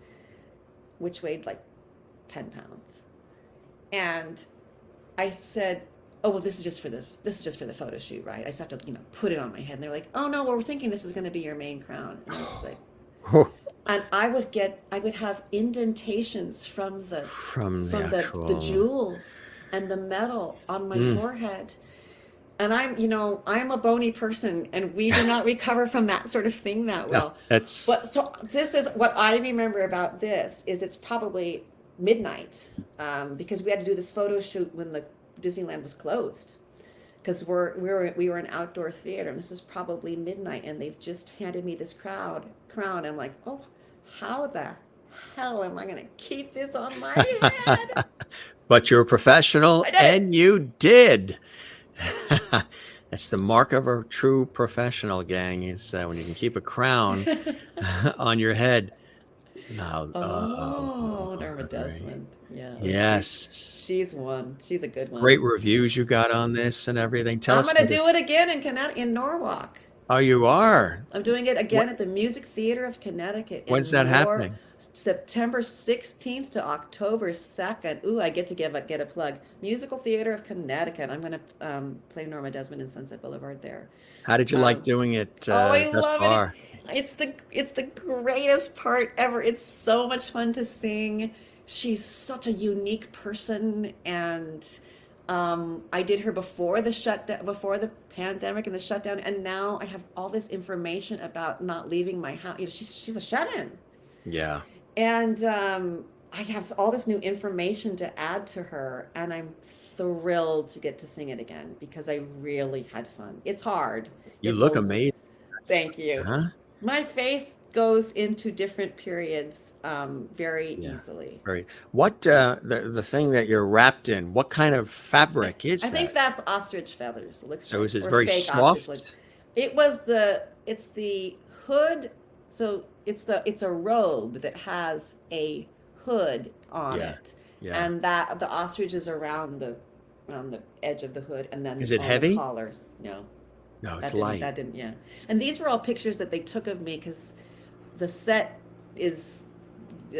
which weighed like 10 pounds. And I said, "Oh, well, this is just for the photo shoot, right? I just have to, put it on my head." And they're like, "Oh no, well, we're thinking this is going to be your main crown." And I was just like, and I would have indentations from the jewels and the metal on my forehead. And I'm a bony person, and we do not recover from that sort of thing that well. No, so this is what I remember about this is it's probably midnight, because we had to do this photo shoot when the Disneyland was closed, because we were an outdoor theater, and this is probably midnight, and they've just handed me this crown. I'm like, oh, how the hell am I going to keep this on my head? But you're a professional, and you did. That's the mark of a true professional, gang, is when you can keep a crown on your head. Now, Norma Desmond. Yeah. Yes. She's one. She's a good one. Great reviews you got on this and everything. I'm going to do it again in Norwalk. Oh, you are? I'm doing it again at the Music Theater of Connecticut. When's that happening? September 16th to October 2nd. Ooh, I get to get a plug. Musical Theater of Connecticut. I'm going to play Norma Desmond in Sunset Boulevard there. How did you like doing it I thus love far? It's the greatest part ever. It's so much fun to sing. She's such a unique person, and I did her before the pandemic and the shutdown, and now I have all this information about not leaving my house. She's a shut-in. Yeah. And I have all this new information to add to her, and I'm thrilled to get to sing it again because I really had fun. It's hard. You look amazing. Thank you. Huh? My face goes into different periods very easily. Right. What the thing that you're wrapped in? What kind of fabric is that? I think that's ostrich feathers. So is it very soft? It's the hood. So it's a robe that has a hood on it, and that the ostrich is around the edge of the hood, and then is it heavy? The collars, no, it's light. That didn't, yeah. And these were all pictures that they took of me because the set is,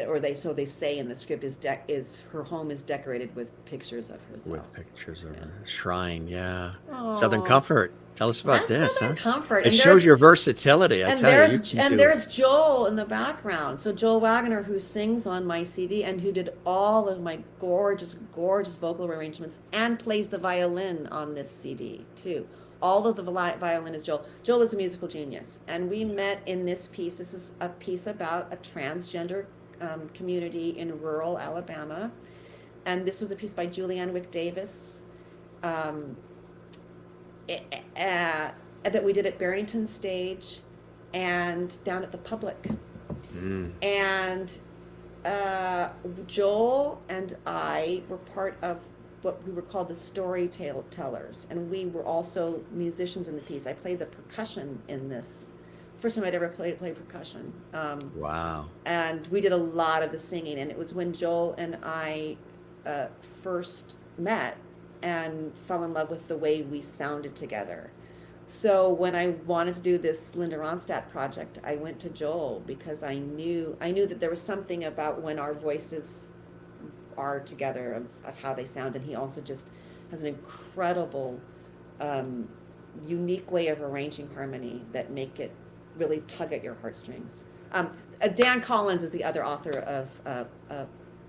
or they say in the script is her home is decorated with pictures of herself. With pictures of her shrine, yeah. Aww. Southern Comfort. Tell us about this, Southern Comfort. It shows your versatility. I tell you. There's Joel in the background. So Joel Waggoner, who sings on my CD and who did all of my gorgeous, gorgeous vocal arrangements and plays the violin on this CD too. All of the violin is Joel. Joel is a musical genius, and we met in this piece. This is a piece about a transgender community in rural Alabama, and this was a piece by Julianne Wick Davis. That we did at Barrington Stage and down at the Public. And Joel and I were part of what we were called the storytellers, and we were also musicians in the piece. I played the percussion in this. First time I'd ever played percussion. Wow. And we did a lot of the singing, and it was when Joel and I first met and fell in love with the way we sounded together. So when I wanted to do this Linda Ronstadt project, I went to Joel because I knew that there was something about when our voices are together of how they sound. And he also just has an incredible, unique way of arranging harmony that make it really tug at your heartstrings. Dan Collins is the other author of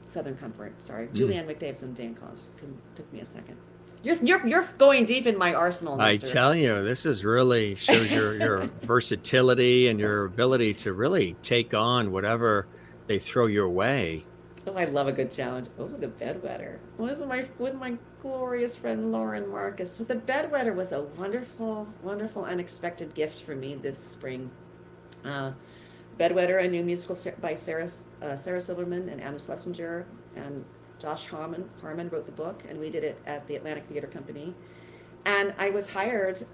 Southern Comfort. Sorry, Julianne McDavid's and Dan Collins. Took me a second. You're going deep in my arsenal, I mister. tell you, this is really shows your versatility and your ability to really take on whatever they throw your way. Oh, I love a good challenge. Oh, the bedwetter. With my glorious friend Lauren Marcus. So the bedwetter was a wonderful, wonderful, unexpected gift for me this spring. Bedwetter, a new musical by Sarah Silverman and Adam Schlesinger, and Josh Harmon wrote the book, and we did it at the Atlantic Theater Company. And I was hired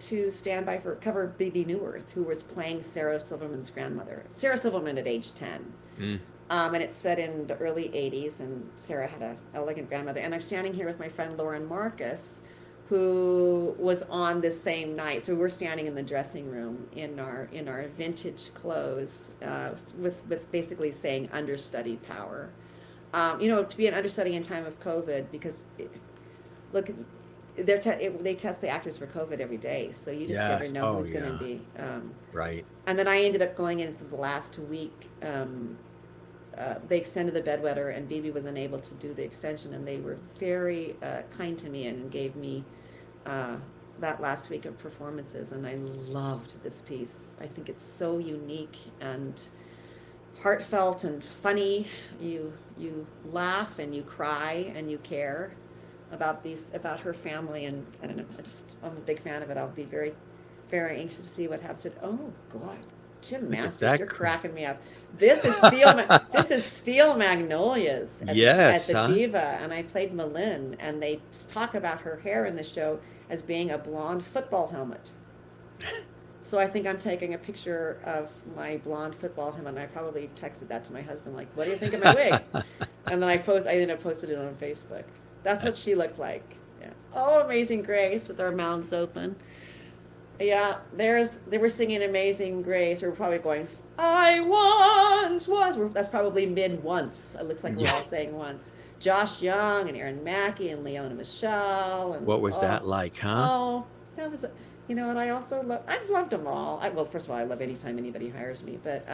to stand by for cover Bibi Newirth, who was playing Sarah Silverman's grandmother. Sarah Silverman at age 10. And it's set in the early 80s, and Sarah had an elegant grandmother. And I'm standing here with my friend Lauren Marcus, who was on this same night. So we're standing in the dressing room in our vintage clothes, with basically saying understudy power. To be an understudy in time of COVID, because look, they test the actors for COVID every day, so you just never know who's going to be. Right. And then I ended up going into the last week. They extended the bedwetter, and Bibi was unable to do the extension, and they were very kind to me and gave me that last week of performances, and I loved this piece. I think it's so unique and heartfelt and funny. You laugh and you cry and you care about her family, and I don't know, I'm a big fan of it. I'll be very, very anxious to see what happens. Oh God, Jim Masters, you're cracking me up. This is Steel Magnolias at the Jiva, and I played Malin, and they talk about her hair in the show as being a blonde football helmet. So I think I'm taking a picture of my blonde football helmet, and I probably texted that to my husband, like, what do you think of my wig? And then I ended up posted it on Facebook. That's what she looked like. Yeah. Oh, Amazing Grace with our mouths open. Yeah, they were singing Amazing Grace. We were probably going, I once was. That's probably mid once. It looks like we're all saying once. Josh Young and Aaron Mackey and Leona Michelle. And, what was that like, huh? Oh, that was, and I also I've loved them all. First of all, I love anytime anybody hires me, but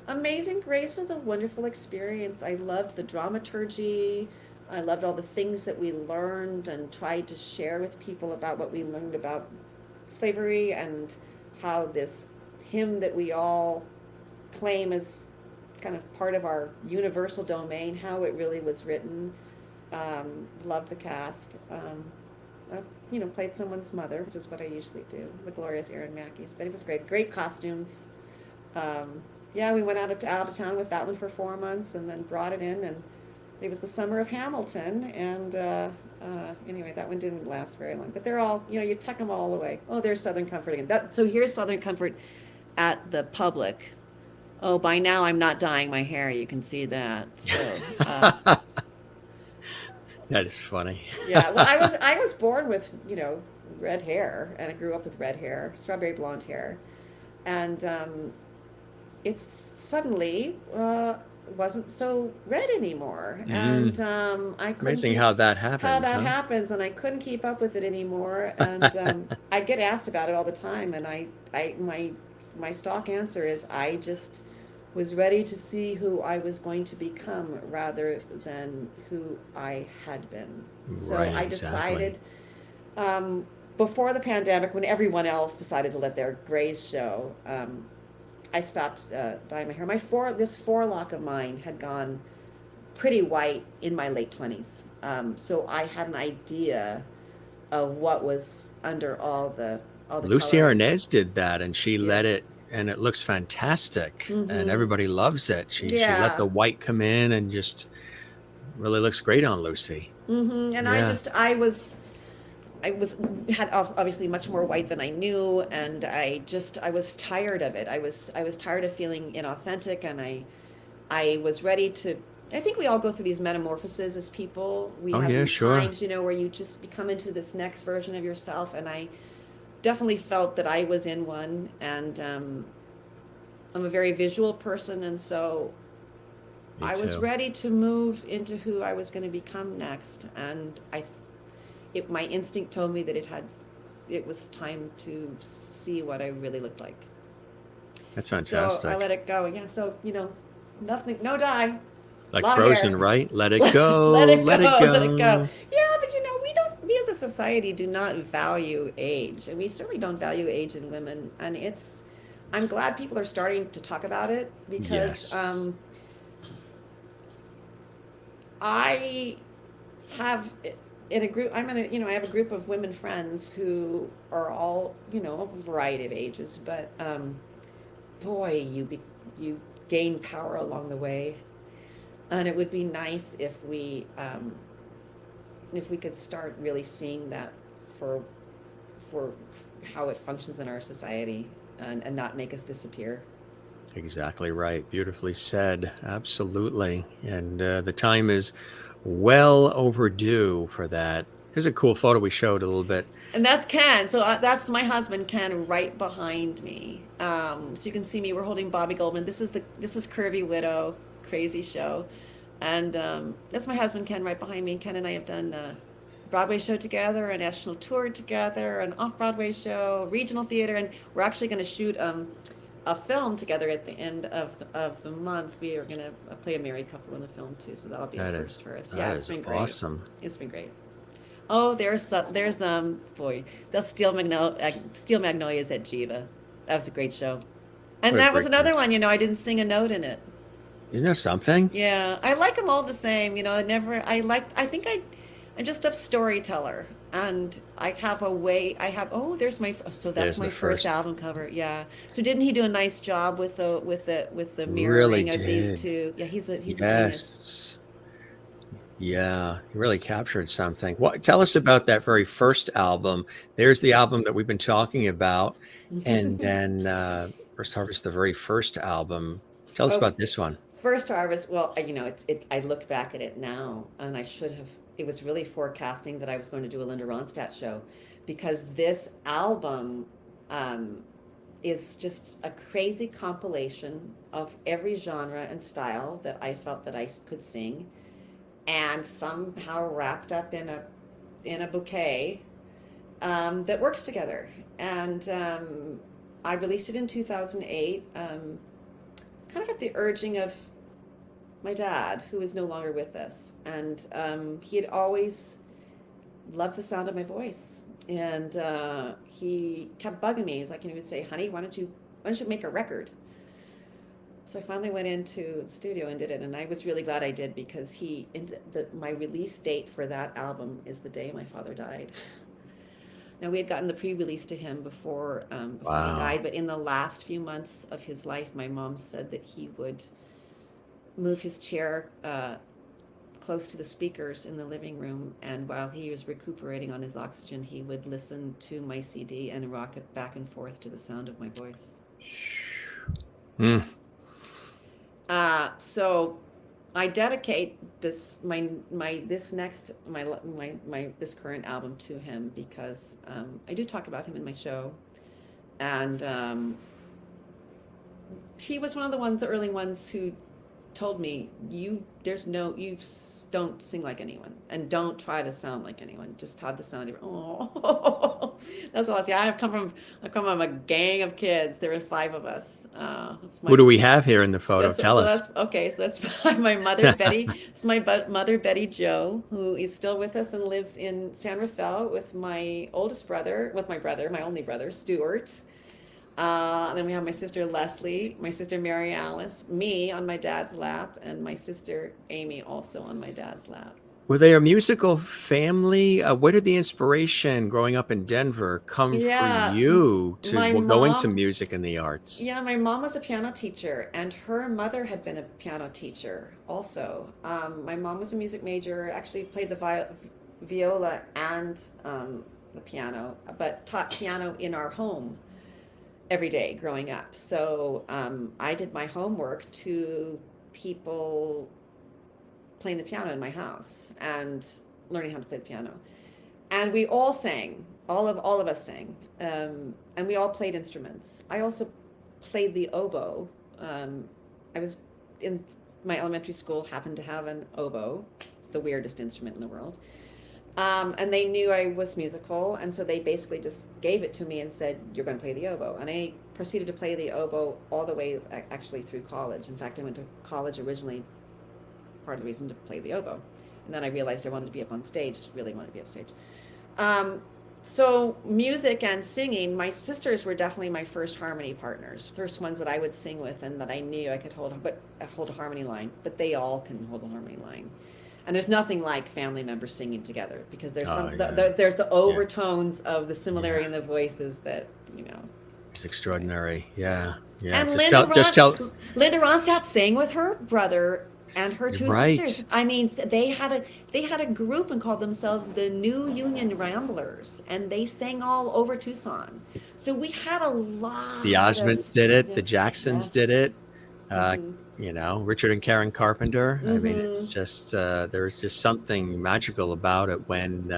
Amazing Grace was a wonderful experience. I loved the dramaturgy. I loved all the things that we learned and tried to share with people about what we learned about slavery, and how this hymn that we all claim as kind of part of our universal domain, how it really was written. Loved the cast. Played someone's mother, which is what I usually do, the glorious Aaron Mackey's, but it was great costumes. We went out of town with that one for 4 months, and then brought it in, and it was the summer of Hamilton, and anyway, that one didn't last very long. But they're all, you tuck them all away. Oh, there's Southern Comfort again. So here's Southern Comfort at the Public. Oh, by now I'm not dyeing my hair. You can see that. So that is funny. Yeah, well, I was born with red hair, and I grew up with red hair, strawberry blonde hair, and it's suddenly wasn't so red anymore, and amazing how that happens. And I couldn't keep up with it anymore, and I get asked about it all the time, and my stock answer is I just was ready to see who I was going to become rather than who I had been. So I decided before the pandemic, when everyone else decided to let their grays show, I stopped dyeing my hair. This forelock of mine had gone pretty white in my late 20s. So I had an idea of what was under all the Lucy color. Arnaz did that, and she let it, and it looks fantastic, and everybody loves it. She let the white come in, and just really looks great on Lucy. And I had obviously much more white than I knew, and I was tired of it. I was tired of feeling inauthentic, and I was ready to. I think we all go through these metamorphoses as people. We have these times, where you just become into this next version of yourself, and I definitely felt that I was in one, and I'm a very visual person, and so Me I was too. ready to move into who I was going to become next, and my instinct told me that it was time to see what I really looked like. That's So I fantastic. let it go. Yeah. So nothing, no dye, a Like lot of Frozen, hair. right? Let it Let go, it let it go, let it go. go. Yeah, but we as a society do not value age, and we certainly don't value age in women. And I'm glad people are starting to talk about it because Yes. I have in a group. I have a group of women friends who are all, a variety of ages, but boy, you gain power along the way, and it would be nice if we could start really seeing that for for how it functions in our society, and not make us disappear. Exactly right. Beautifully said. Absolutely. And the time is well overdue for that. Here's a cool photo we showed a little bit. And that's Ken. So that's my husband Ken right behind me. So you can see me. We're holding Bobby Goldman. This is Curvy Widow, crazy show, and that's my husband Ken right behind me. Ken and I have done a Broadway show together, a national tour together, an off-Broadway show, regional theater, and we're actually going to shoot a film together at the end of the month. We are going to play a married couple in the film too, so that'll be a That first is for us. Yeah, that it's is been great. awesome. It's been great. Oh, boy, the Steel Magnolias at Jiva. That was a great show. And What a that was great group. another one, I didn't sing a note in it. Isn't that something? Yeah, I like them all the same. I think I'm just a storyteller. And so that's There's my the first first. album cover. Yeah. So didn't he do a nice job with the Really mirroring of these did. two? Yeah, he's a genius. Yes. Yeah, you really captured something. What, tell us about that very first album. There's the album that we've been talking about. And then First Harvest, the very first album. Tell us Oh, about this one. First Harvest. Well, I look back at it now, and I should have. It was really forecasting that I was going to do a Linda Ronstadt show, because this album um, is just a crazy compilation of every genre and style that I felt that I could sing, and somehow wrapped up in a bouquet that works together. And I released it in 2008. Kind of at the urging of my dad, who is no longer with us. And he had always loved the sound of my voice. And he kept bugging me. He's like, he would say, honey, why don't you make a record? So I finally went into the studio and did it. And I was really glad I did, because my release date for that album is the day my father died. Now, we had gotten the pre-release to him before he Wow. died, but in the last few months of his life, my mom said that he would move his chair close to the speakers in the living room, and while he was recuperating on his oxygen, he would listen to my CD and rock it back and forth to the sound of my voice. Mm. So I dedicate this this current album to him, because I do talk about him in my show, and he was one of the early ones who told me, you don't sing like anyone, and don't try to sound like anyone. Just have the sound of your, oh, that's awesome. Yeah, I come from a gang of kids. There were 5 of us. What do we have here in the photo? Tell us. That's okay. So that's my mother Betty. It's my mother Betty Joe, who is still with us and lives in San Rafael with my my only brother Stuart. Then we have my sister Leslie, my sister Mary Alice, me on my dad's lap, and my sister Amy also on my dad's lap. Were they a musical family? Where did the inspiration growing up in Denver come for Yeah, you to my go into mom. music and the arts? Yeah, my mom was a piano teacher, and her mother had been a piano teacher also. My mom was a music major, actually played the viola and the piano, but taught piano in our home every day growing up. So I did my homework to people playing the piano in my house and learning how to play the piano. And we all sang. All of us sang, and we all played instruments. I also played the oboe. I was in my elementary school happened to have an oboe, the weirdest instrument in the world. And they knew I was musical, and so they basically just gave it to me and said, "You're going to play the oboe." And I proceeded to play the oboe all the way, actually, through college. In fact, I went to college originally, part of the reason to play the oboe. And then I realized I wanted to be up on stage, really wanted to be up stage. So music and singing, my sisters were definitely my first harmony partners, first ones that I would sing with and that I knew I could hold a harmony line, but they all can hold a harmony line. And there's nothing like family members singing together, because there's there's the overtones of the similarity in the voices that, It's extraordinary. Yeah. And Just tell. Linda Ronstadt sang with her brother and her two Right. sisters. I mean, they had a group and called themselves the New Union Ramblers, and they sang all over Tucson. So we had a lot. The Osmonds did it. Yeah, The Jacksons yeah. did it. Mhm. Richard and Karen Carpenter. I mean, it's Mhm. just there's just something magical about it. When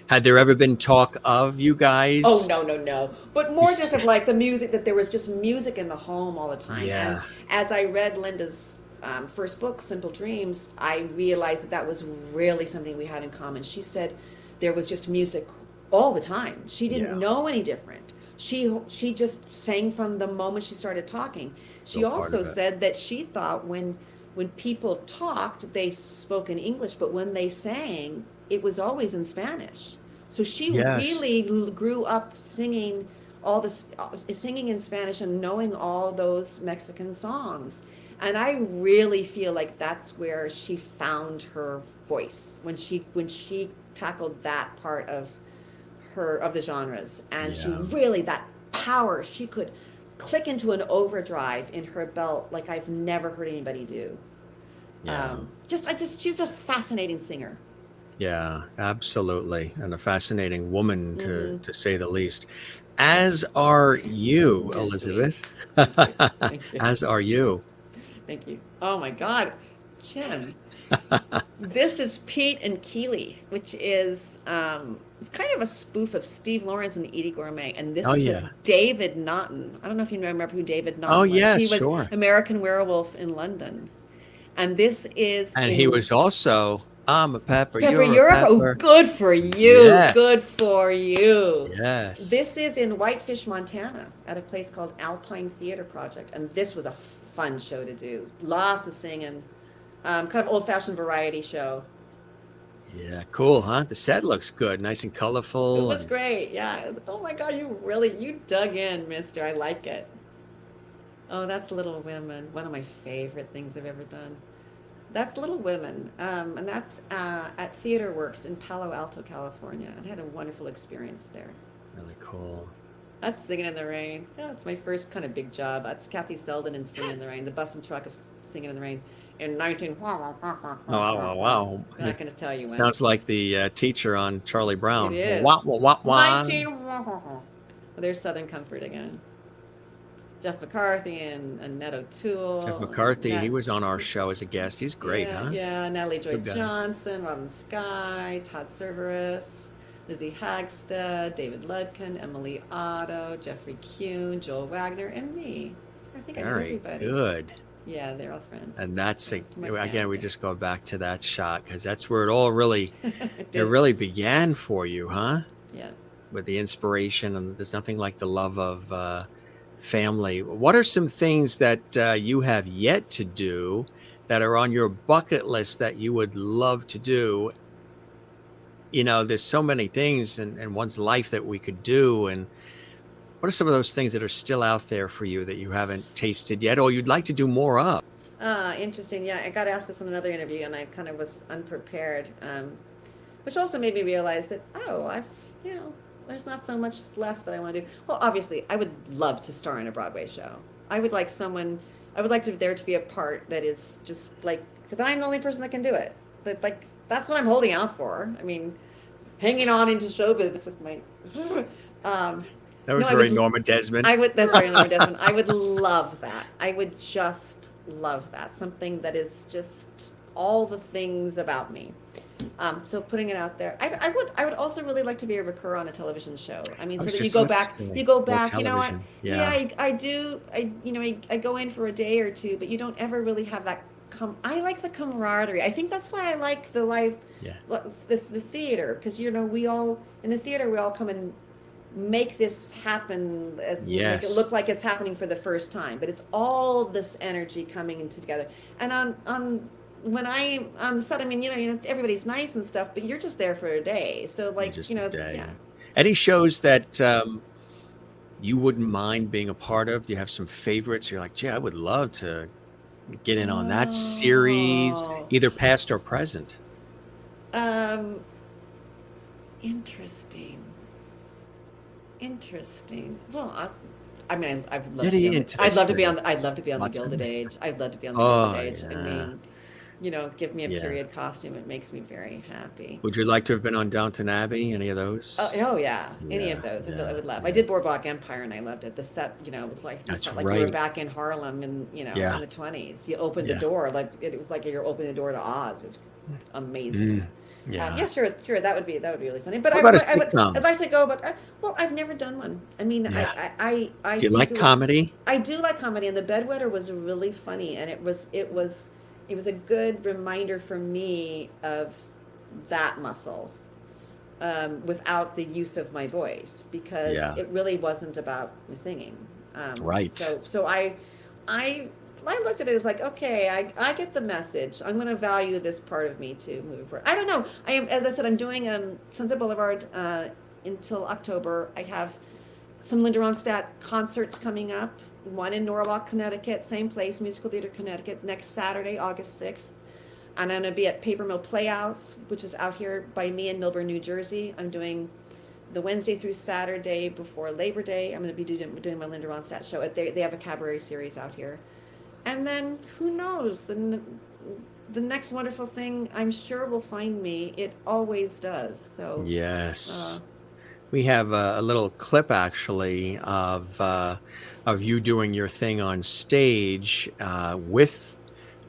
had there ever been talk of you guys? Oh, no. But more just of like the music, that there was just music in the home all the time. Yeah. And as I read Linda's first book, Simple Dreams, I realized that was really something we had in common. She said there was just music all the time. She didn't know any different. She just sang from the moment she started talking. She also said that she thought when people talked, they spoke in English, but when they sang, it was always in Spanish. So she really grew up singing singing in Spanish and knowing all those Mexican songs. And I really feel like that's where she found her voice, when she tackled that part of the genres. And she really, that power, she could click into an overdrive in her belt like I've never heard anybody do. She's a fascinating singer. Yeah, absolutely. And a fascinating woman, to say the least. As are you, Elizabeth. Thank you. As are you. Thank you. Oh my God, Jen. This is Pete and Keeley, which is it's kind of a spoof of Steve Lawrence and Edie Gourmet, and this is with David Naughton. I don't know if you remember who David Naughton was. Yes, he was sure. American Werewolf in London, and this is. And he was also I'm a pepper. Pepper, you're a pepper. Oh, good for you. Yes. Good for you. Yes. This is in Whitefish, Montana, at a place called Alpine Theater Project, and this was a fun show to do. Lots of singing. Kind of old-fashioned variety show. Yeah, cool, huh? The set looks good, nice and colorful. It was great. Yeah. It was, oh my God, you dug in, mister. I like it. Oh, that's Little Women. One of my favorite things I've ever done. That's Little Women, and that's at Theater Works in Palo Alto, California. I had a wonderful experience there. Really cool. That's Singing in the Rain. Yeah, that's my first kind of big job. That's Kathy Selden in Singing in the Rain, the bus and truck of Singing in the Rain in 19. Wow. I'm not going to tell you when. Sounds like the teacher on Charlie Brown. It is. Wah, wah, wah, wah. 19. Well, there's Southern Comfort again. Jeff McCarthy and Ned O'Toole. Jeff McCarthy, he was on our show as a guest. He's great, huh? Yeah, Natalie Joy Johnson, Robin Skye, Todd Cerberus, Lizzie Hagstead, David Ludkin, Emily Otto, Jeffrey Kuhn, Joel Waggoner, and me. I think I know everybody. Very good. Yeah, they're all friends. And that's again, we just go back to that shot, because that's where it all really began for you, huh? Yeah. With the inspiration, and there's nothing like the love of family. What are some things that you have yet to do that are on your bucket list that you would love to do? There's so many things in one's life that we could do, and what are some of those things that are still out there for you that you haven't tasted yet, or you'd like to do more of? Interesting. Yeah, I got asked this in another interview, and I kind of was unprepared, which also made me realize that, there's not so much left that I want to do. Well, obviously, I would love to star in a Broadway show. I would like there to be a part that is just like, because I'm the only person that can do it. That's what I'm holding out for. I mean, hanging on into show business with my. That was very Norma Desmond. That's very Norma Desmond. I would love that. I would just love that. Something that is just all the things about me. So putting it out there, I would also really like to be able to recur on a television show. I mean, so that you go back. I do. I go in for a day or two, but you don't ever really have that I like the camaraderie. I think that's why I like the live, Yeah. the theater, because we all in the theater we all come and make this happen, as make it Yes. look like it's happening for the first time, but it's all this energy coming into together. And on when I on the set, I mean, everybody's nice and stuff, but you're just there for a day, so like Just a day. yeah. Any shows that you wouldn't mind being a part of? Do you have some favorites? You're like, gee, I would love to get in on that series, Oh, either past or present. um, interesting. Interesting. Well, I mean, I'd love to Very be on the, I'd love to be on interesting. the, I'd love to be on the Lots of- Gilded Age. I'd love to be on the Oh, Gilded Age. I yeah. mean, give me a Yeah. period costume. It makes me very happy. Would you like to have been on Downton Abbey? Any of those? Oh yeah, any Yeah, of those I would love. yeah. I did Boardwalk Empire and I loved it. The set, it was like you That's felt like you were right. back in Harlem and Yeah. in the 20s. You opened the Yeah. door like it was like you're opening the door to Oz. It was amazing. Yeah. Yeah, sure. That would be really funny. But What about a I'd sitcom? like to go, but well, I've never done one. I mean, Yeah. I Do you think like it was- comedy? I do like comedy, and The Bedwetter was really funny, and it was a good reminder for me of that muscle, without the use of my voice, because Yeah. it really wasn't about me singing. Right. So I looked at it as like, okay, I get the message. I'm going to value this part of me to move forward. I don't know. As I said, I'm doing Sunset Boulevard until October. I have some Linda Ronstadt concerts coming up. One in Norwalk, Connecticut, same place, Musical Theater, Connecticut, next Saturday, August 6th. And I'm going to be at Paper Mill Playhouse, which is out here by me in Milburn, New Jersey. I'm doing the Wednesday through Saturday before Labor Day. I'm going to be doing my Linda Ronstadt show. They have a cabaret series out here. And then who knows? The next wonderful thing, I'm sure, will find me. It always does. So Yes. We have a little clip actually of you doing your thing on stage with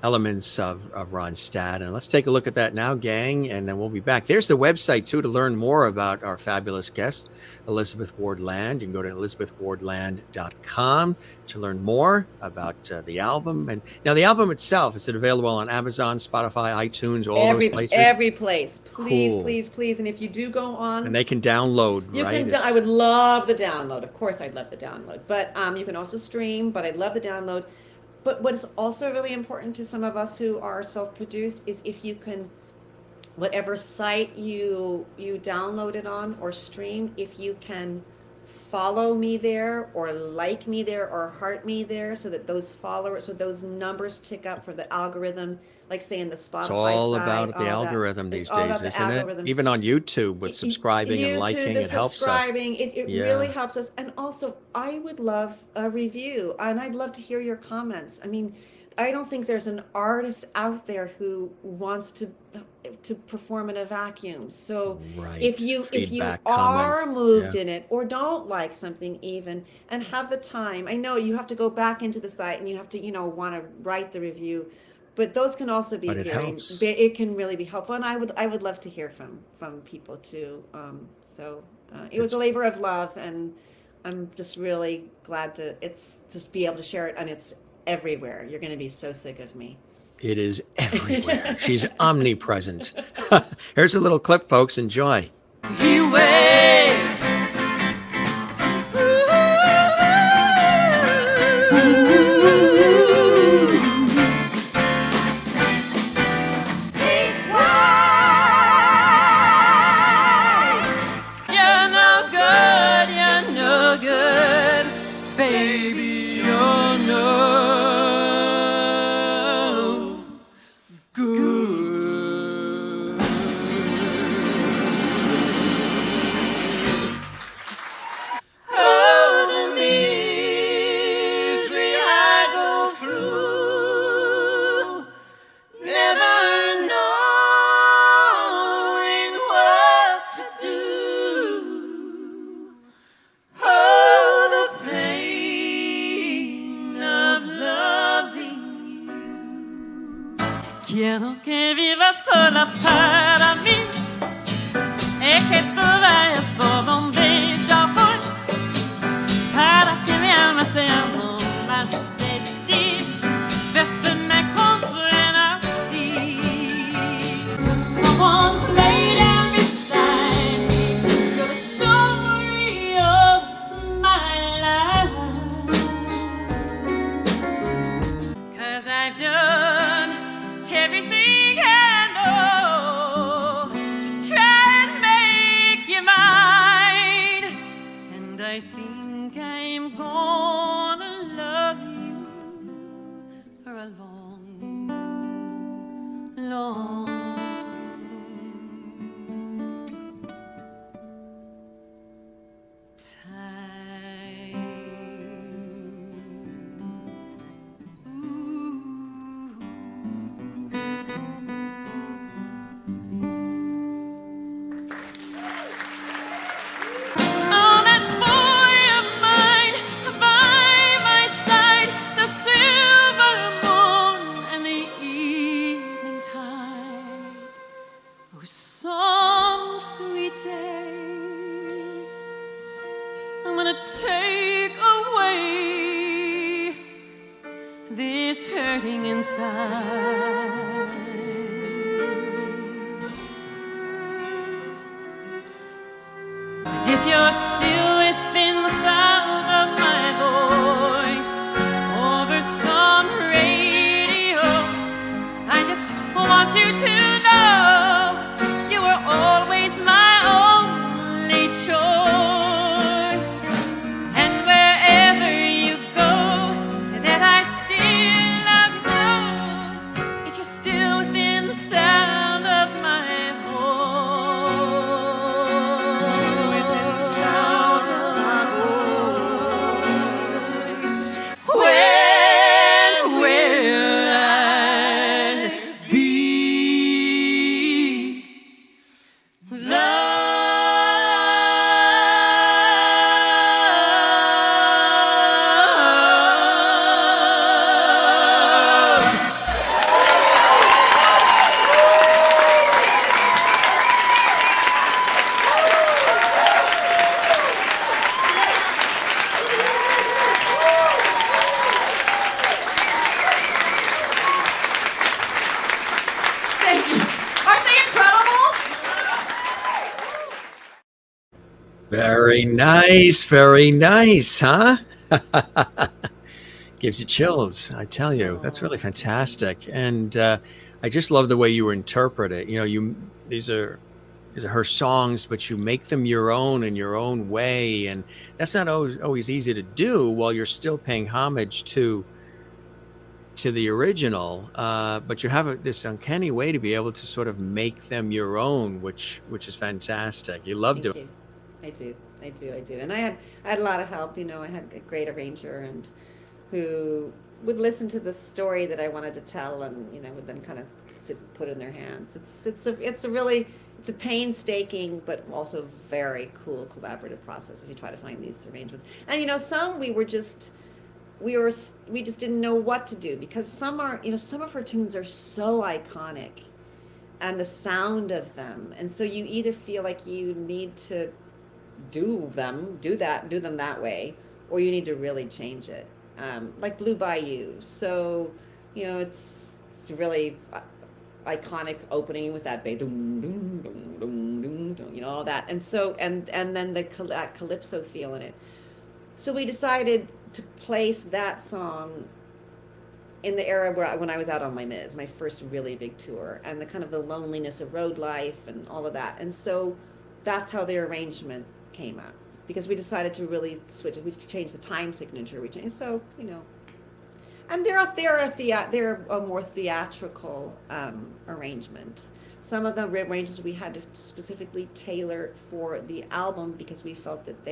elements of Ronstadt. And let's take a look at that now, gang, and then we'll be back. There's the website, too, to learn more about our fabulous guest, Elizabeth Ward Land. You can go to elizabethwardland.com to learn more about the album. And now the album itself, is it available on Amazon, Spotify, iTunes, all those places? Every place. Please, Cool. please. And if you do go on... And they can download, You right? can. I would love the download. Of course, I'd love the download. But you can also stream. But I'd love the download. But what is also really important to some of us who are self-produced is if you can, whatever site you download it on or stream, if you can follow me there or like me there or heart me there, so that those followers, so those numbers tick up for the algorithm, like say in the Spotify It's all side, about the all that. algorithm It's these all days, about the isn't it? algorithm. Even on YouTube with subscribing and YouTube, liking, the it helps us. subscribing, it Yeah. really helps us. And also, I would love a review, and I'd love to hear your comments. I mean, I don't think there's an artist out there who wants to perform in a vacuum. So Right. if you Feedback, are comments, moved yeah. in it or don't like something even and have the time, I know you have to go back into the site and you have to want to write the review, but those can also be But it very helps. it can really be helpful, and I would love to hear from people too. It was a labor of love, and I'm just really glad to just be able to share it, and it's everywhere. You're going to be so sick of me. It is everywhere. She's omnipresent. Here's a little clip, folks. Enjoy. Quiero que vivas sola para mí y que tú vayas por donde yo voy para que mi alma sea no más de ti. Bésame con freno I'm gonna take away this hurting inside. If you're still within the sound of my voice over some radio, I just want you to know you were always my only choice. And wherever you go, that I still love you. If you're still within the sound of my voice, still within the sound of my voice, when will I be loved? Thank you. Aren't they incredible? Very nice, huh? Gives you chills, I tell you. That's really fantastic. And I just love the way you interpret it. You know, these are her songs, but you make them your own in your own way. And that's not always easy to do while you're still paying homage to the original. But you have this uncanny way to be able to sort of make them your own, which is fantastic. You love Thank doing. you. I do. And I had a lot of help. You know, I had a great arranger and who would listen to the story that I wanted to tell, and would then kind of put it in their hands. It's a painstaking but also very cool collaborative process as you try to find these arrangements. And some we just didn't know what to do, because some of her tunes are so iconic, and the sound of them, and so you either feel like you need to do them that way, or you need to really change it. Like Blue Bayou. So, it's really iconic opening with that doom, doom, doom, doom, doom, doom, all that. And so, and then that calypso feel in it. So we decided to place that song in the era when I was out on Les Mis, my first really big tour, and the kind of the loneliness of road life and all of that. And so that's how the arrangement came up, because we decided to really switch it. We changed the time signature. We changed, and they're a more theatrical arrangement. Some of the arrangements we had to specifically tailor for the album, because we felt that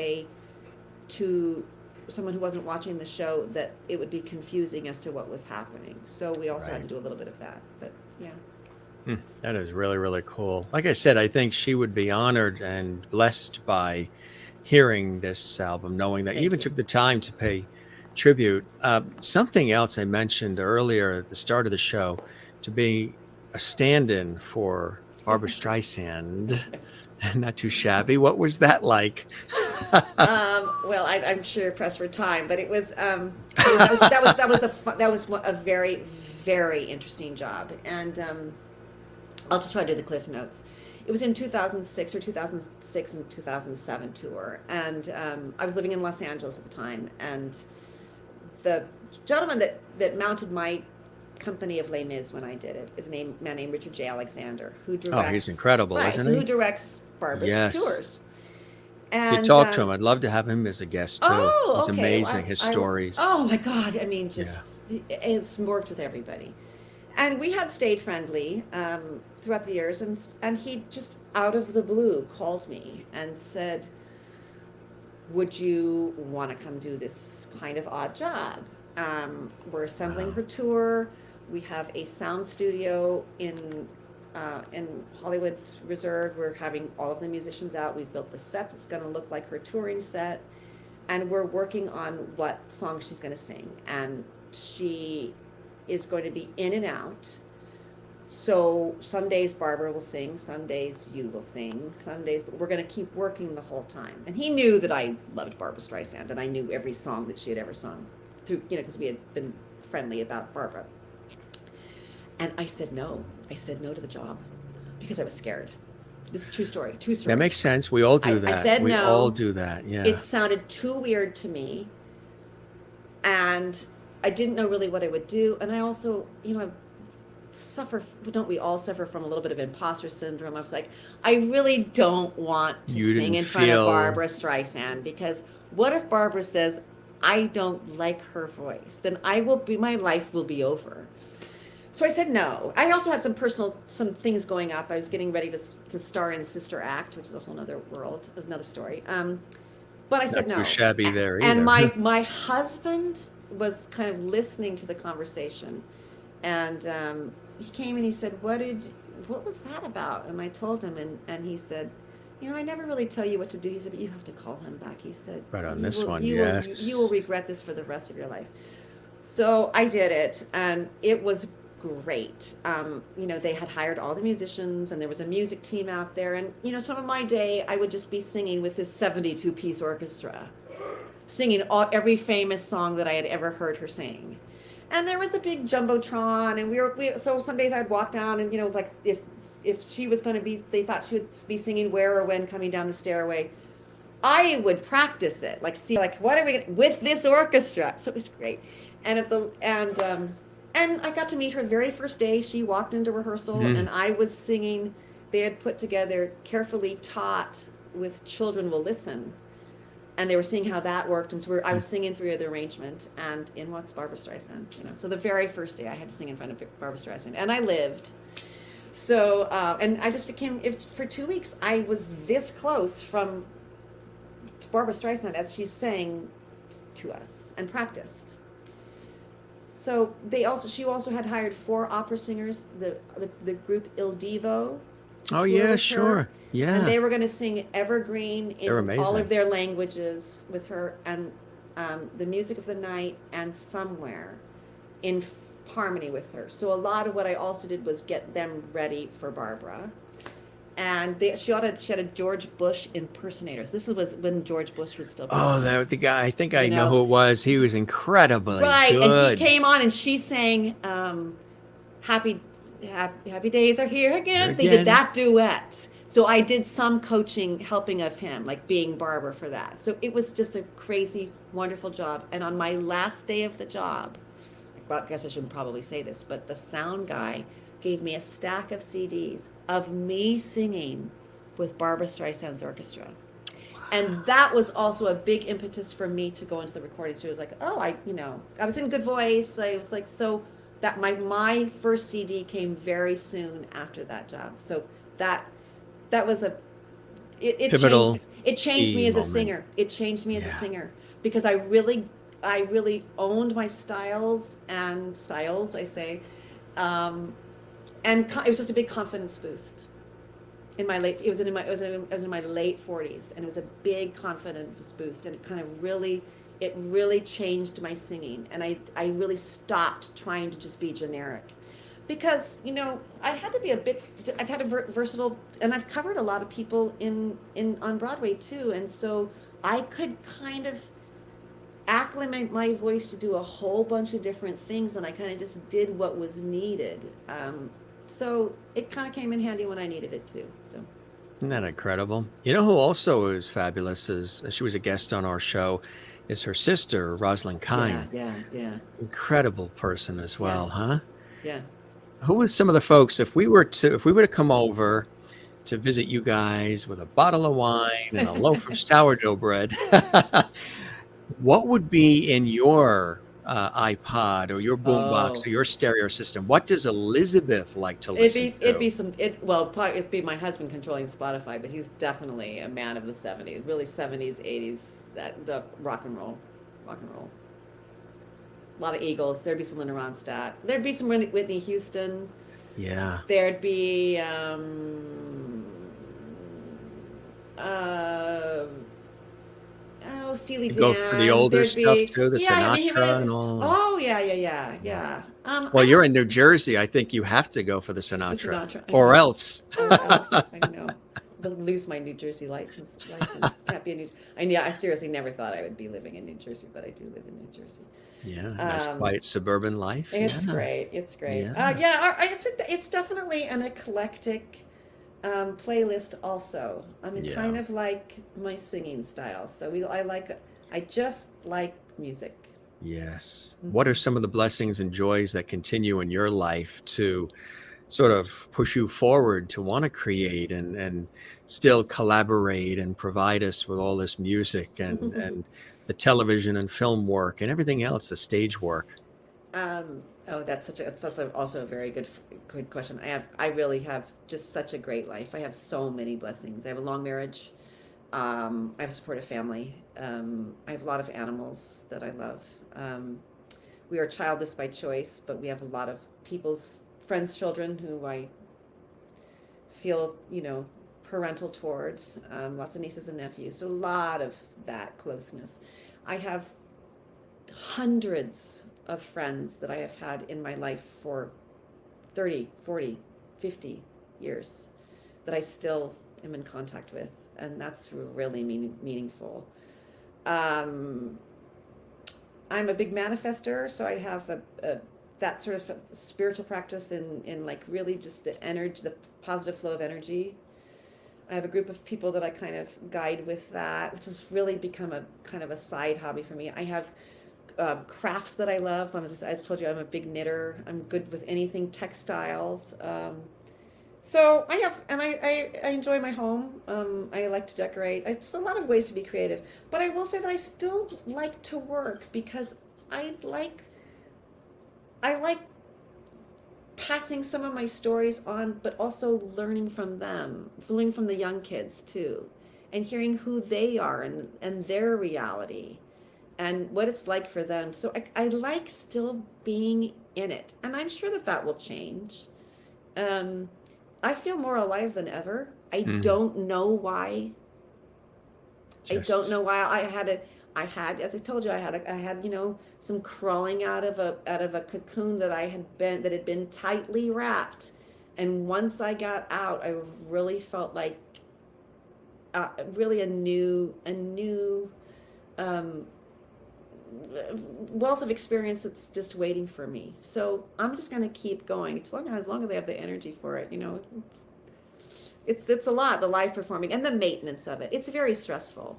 to someone who wasn't watching the show, that it would be confusing as to what was happening. So we also had to do a little bit of that. But yeah. That is really, really cool. Like I said, I think she would be honored and blessed by hearing this album, knowing that you even took the time to pay tribute. Something else I mentioned earlier at the start of the show, to be a stand-in for Barbra Streisand. Not too shabby. What was that like? Well, I'm sure you're pressed for time, but it was that was a very, very interesting job. And I'll just try to do the cliff notes. It was in 2006 and 2007 tour, and I was living in Los Angeles at the time, and the gentleman that mounted my company of Les Mis when I did it is a man named Richard J. Alexander, who directs. Oh, he's incredible, isn't he? Who directs Barbara's tours. And you talk to him. I'd love to have him as a guest too. Oh, it's okay. amazing, his stories. Oh my God! I mean, it's worked with everybody, and we had stayed friendly throughout the years, and he just out of the blue called me and said, "Would you want to come do this kind of odd job? We're assembling her tour. We have a sound studio in Hollywood Reserve. We're having all of the musicians out. We've built the set that's going to look like her touring set, and we're working on what song she's going to sing. And she is going to be in and out So some days Barbara will sing, some days you will sing, some days, but we're going to keep working the whole time. And he knew that I loved Barbra Streisand, and I knew every song that she had ever sung through, because we had been friendly about Barbara. And I said no. I said no to the job because I was scared. This is true story. That makes sense. We all do that. I said we no. all do that. Yeah. It sounded too weird to me. And I didn't know really what I would do. And I also, don't we all suffer from a little bit of imposter syndrome? I was like, I really don't want to sing in front of Barbra Streisand, because what if Barbara says, I don't like her voice? Then my life will be over. So I said no. I also had some things going up. I was getting ready to star in Sister Act, which is a whole other world, another story. But I said no. Not too shabby there either. And my husband was kind of listening to the conversation, and he came and he said, what was that about? And I told him, and he said, I never really tell you what to do. He said, but you have to call him back. He said, right on this one, yes. You will regret this for the rest of your life. So I did it, and it was great. They had hired all the musicians, and there was a music team out there. And, some of my day, I would just be singing with this 72-piece orchestra, singing every famous song that I had ever heard her sing. And there was the big Jumbotron, and so some days I'd walk down, and, like if she was going to be, they thought she would be singing Where or When coming down the stairway, I would practice it, what are we going to, with this orchestra? So it was great. And I got to meet her the very first day. She walked into rehearsal, and I was singing. They had put together Carefully Taught with Children Will Listen. And they were seeing how that worked. And so I was singing through the arrangement, and in walks Barbra Streisand. So the very first day I had to sing in front of Barbra Streisand. And I lived. So, and I just for 2 weeks, I was this close from Barbra Streisand as she sang to us and practiced. So she also had hired 4 opera singers, the group Il Divo. Oh yeah, sure. Yeah. And they were going to sing Evergreen in all of their languages with her, and The Music of the Night and Somewhere in harmony with her. So a lot of what I also did was get them ready for Barbara. And she had a George Bush impersonator. This was when George Bush was still president. Oh, the guy. I think I know who it was. He was incredibly good. And he came on, and she sang Happy Days Are Here Again. They did that duet. So I did some coaching, helping of him, like being Barbara for that. So it was just a crazy, wonderful job. And on my last day of the job, I guess I shouldn't probably say this, but the sound guy gave me a stack of CDs of me singing with Barbra Streisand's orchestra. Wow. And that was also a big impetus for me to go into the recording studio. It was like, I was in good voice. I was like, so that my first CD came very soon after that job. So that was it pivotal. It changed me as a singer. It changed me as a singer, because I really owned my styles, I say. And it was just a big confidence boost in my late. It was in my late 40s, and it was a big confidence boost, and it kind of really changed my singing, and I really stopped trying to just be generic, because I had to be I've had a versatile, and I've covered a lot of people on Broadway too, and so I could kind of acclimate my voice to do a whole bunch of different things, and I kind of just did what was needed. So it kind of came in handy when I needed it too. So isn't that incredible? You know who also is fabulous, is she was a guest on our show, is her sister, Rosalind Kine. Yeah. Incredible person as well, huh? Yeah. Who was some of the folks, if we were to come over to visit you guys with a bottle of wine and a loaf of sourdough bread, what would be in your iPod or your boombox or your stereo system? What does Elizabeth like to listen to? It'd be my husband controlling Spotify, but he's definitely a man of the 70s, really 70s, 80s, the rock and roll. A lot of Eagles. There'd be some Linda Ronstadt. There'd be some Whitney Houston. Yeah. There'd be Steely You Dan. go for the older There'd stuff be, too, the yeah, I mean, Sinatra and all. oh yeah. Well, I you're don't, in New Jersey. I think you have to go for the the Sinatra, Sinatra, I or know, else. or else, I know. They'll lose my New Jersey license. Can't be a New. I seriously never thought I would be living in New Jersey, but I do live in New Jersey. Yeah, nice Um, quiet suburban life. it's Yeah, great. It's great. yeah, It's definitely an eclectic playlist. Also, I mean, yeah. kind of like my singing style. So I just like music. Yes. What are Mhm. some of the blessings and joys that continue in your life to sort of push you forward to want to create and still collaborate and provide us with all this music and the television and film work and everything else, the stage work? Oh, that's also a very good question. I really have just such a great life. I have so many blessings. I have a long marriage. I have a supportive family. I have a lot of animals that I love. We are childless by choice, but we have a lot of people's friends' children who I feel, parental towards. Lots of nieces and nephews. So a lot of that closeness. I have hundreds of friends that I have had in my life for 30, 40, 50 years that I still am in contact with. And that's really meaningful. I'm a big manifester, so I have that sort of spiritual practice in like really just the energy, the positive flow of energy. I have a group of people that I kind of guide with that, which has really become a kind of a side hobby for me. I have crafts that I love. I just told you I'm a big knitter. I'm good with anything textiles. So I have, and I enjoy my home. I like to decorate. It's a lot of ways to be creative, but I will say that I still like to work because I like passing some of my stories on, but also learning from them, learning from the young kids too, and hearing who they are and their reality and what it's like for them. So I like still being in it, and I'm sure that will change. I feel more alive than ever. I Mhm. don't know why. I don't Just know why I had, as I told you, I had, some crawling out of a cocoon that had been tightly wrapped. And once I got out, I really felt like, really a new, um, wealth of experience that's just waiting for me. So I'm just going to keep going as long as I have the energy for it. It's a lot, the live performing and the maintenance of it. It's very stressful.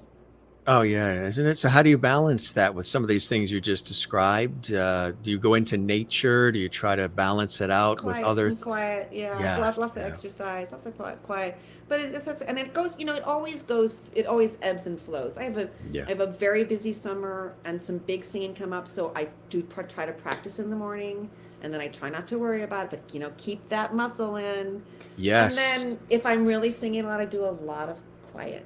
Oh yeah, isn't it? So how do you balance that with some of these things you just described? Do you go into nature? Do you try to balance it out with other? Some quiet, yeah. Yeah, Lots of yeah, exercise, lots of quiet. But and it goes, it always ebbs and flows. yeah. I have a very busy summer and some big singing come up, so I do try to practice in the morning, and then I try not to worry about it, but keep that muscle in. And Yes. then if I'm really singing a lot, I do a lot of quiet,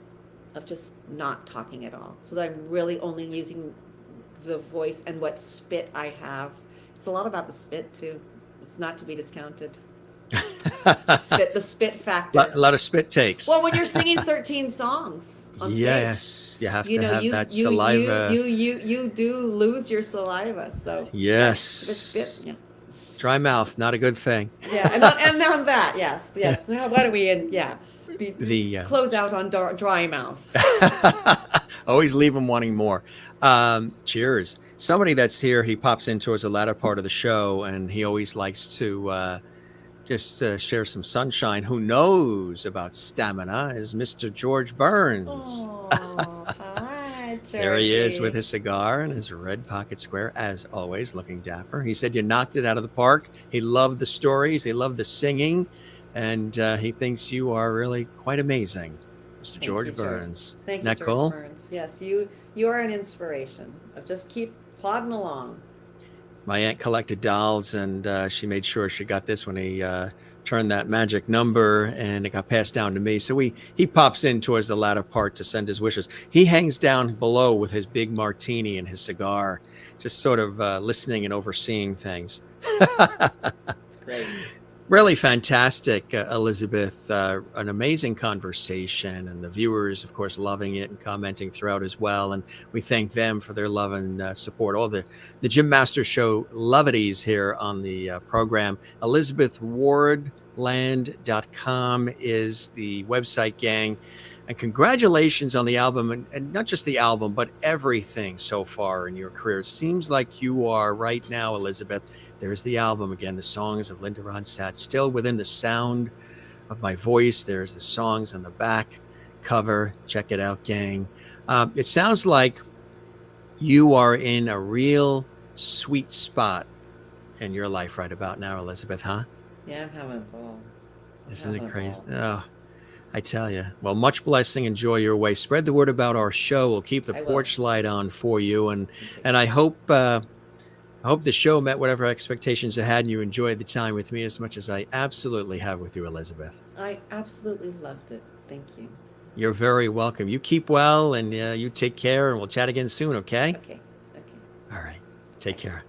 of just not talking at all, so that I'm really only using the voice and what spit I have. It's a lot about the spit too. It's not to be discounted. The spit factor. A lot of spit takes. Well, when you're singing 13 songs on stage, Yes, you have to have you that you saliva. you do lose your saliva. So Yes. the spit. Yeah, Dry mouth, not a good thing. yeah, and on that, yes. Why don't we The close out on dry mouth? always leave them wanting more. Cheers. Somebody that's here, he pops in towards the latter part of the show, and he always likes to just share some sunshine. Who knows about stamina is Mr. George Burns. Oh, hi, Georgie. There he is with his cigar and his red pocket square, as always, looking dapper. He said you knocked it out of the park. He loved the stories. He loved the singing. And he thinks you are really quite amazing, Mr. George Burns. Thank you, Not George cool? Burns. Yes, you are an inspiration. Just keep plodding along. My aunt collected dolls, and she made sure she got this when he turned that magic number, and it got passed down to me. So he pops in towards the latter part to send his wishes. He hangs down below with his big martini and his cigar, just sort of listening and overseeing things. It's great. Really fantastic, Elizabeth. An amazing conversation, and the viewers, of course, loving it and commenting throughout as well. And we thank them for their love and support. All the Jim Masters Show lovities here on the program. ElizabethWardland.com is the website, gang. And congratulations on the album, and not just the album, but everything so far in your career. It seems like you are right now, Elizabeth. There's the album again, the Songs of Linda Ronstadt, still within the sound of my voice. There's the songs on the back cover. Check it out, gang. It sounds like you are in a real sweet spot in your life right about now, Elizabeth, huh? Yeah, I'm having a ball. Isn't it crazy? Oh, I tell you. Well, much blessing and joy your way. Spread the word about our show. We'll keep the porch light on for you, and I hope the show met whatever expectations I had, and you enjoyed the time with me as much as I absolutely have with you, Elizabeth. I absolutely loved it. Thank you. You're very welcome. You keep well, and you take care, and we'll chat again soon, okay? Okay. All right. Take care.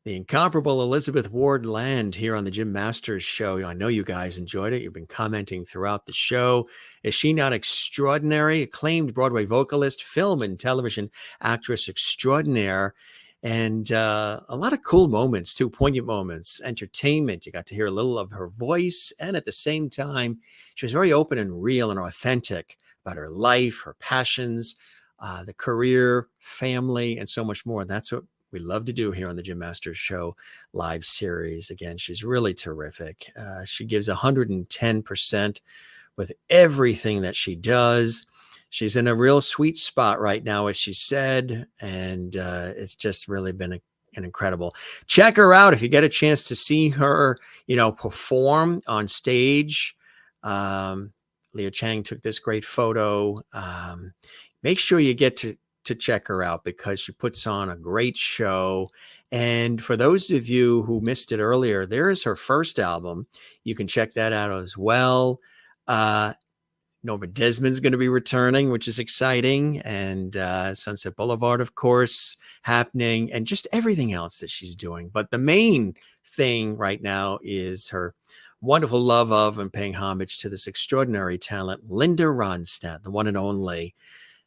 The incomparable Elizabeth Ward Land here on the Jim Masters Show. I know you guys enjoyed it. You've been commenting throughout the show. Is she not extraordinary? Acclaimed Broadway vocalist, film and television actress extraordinaire. And a lot of cool moments, too, poignant moments, entertainment. You got to hear a little of her voice. And at the same time, she was very open and real and authentic about her life, her passions, the career, family, and so much more. And that's what we love to do here on the Jim Masters Show live series. Again, she's really terrific. She gives 110% with everything that she does. She's in a real sweet spot right now, as she said, and it's just really been an incredible. Check her out if you get a chance to see her, perform on stage. Leah Chang took this great photo. Make sure you get to check her out because she puts on a great show. And for those of you who missed it earlier, there is her first album. You can check that out as well. Norma Desmond's going to be returning, which is exciting. And Sunset Boulevard, of course, happening, and just everything else that she's doing. But the main thing right now is her wonderful love of and paying homage to this extraordinary talent, Linda Ronstadt, the one and only.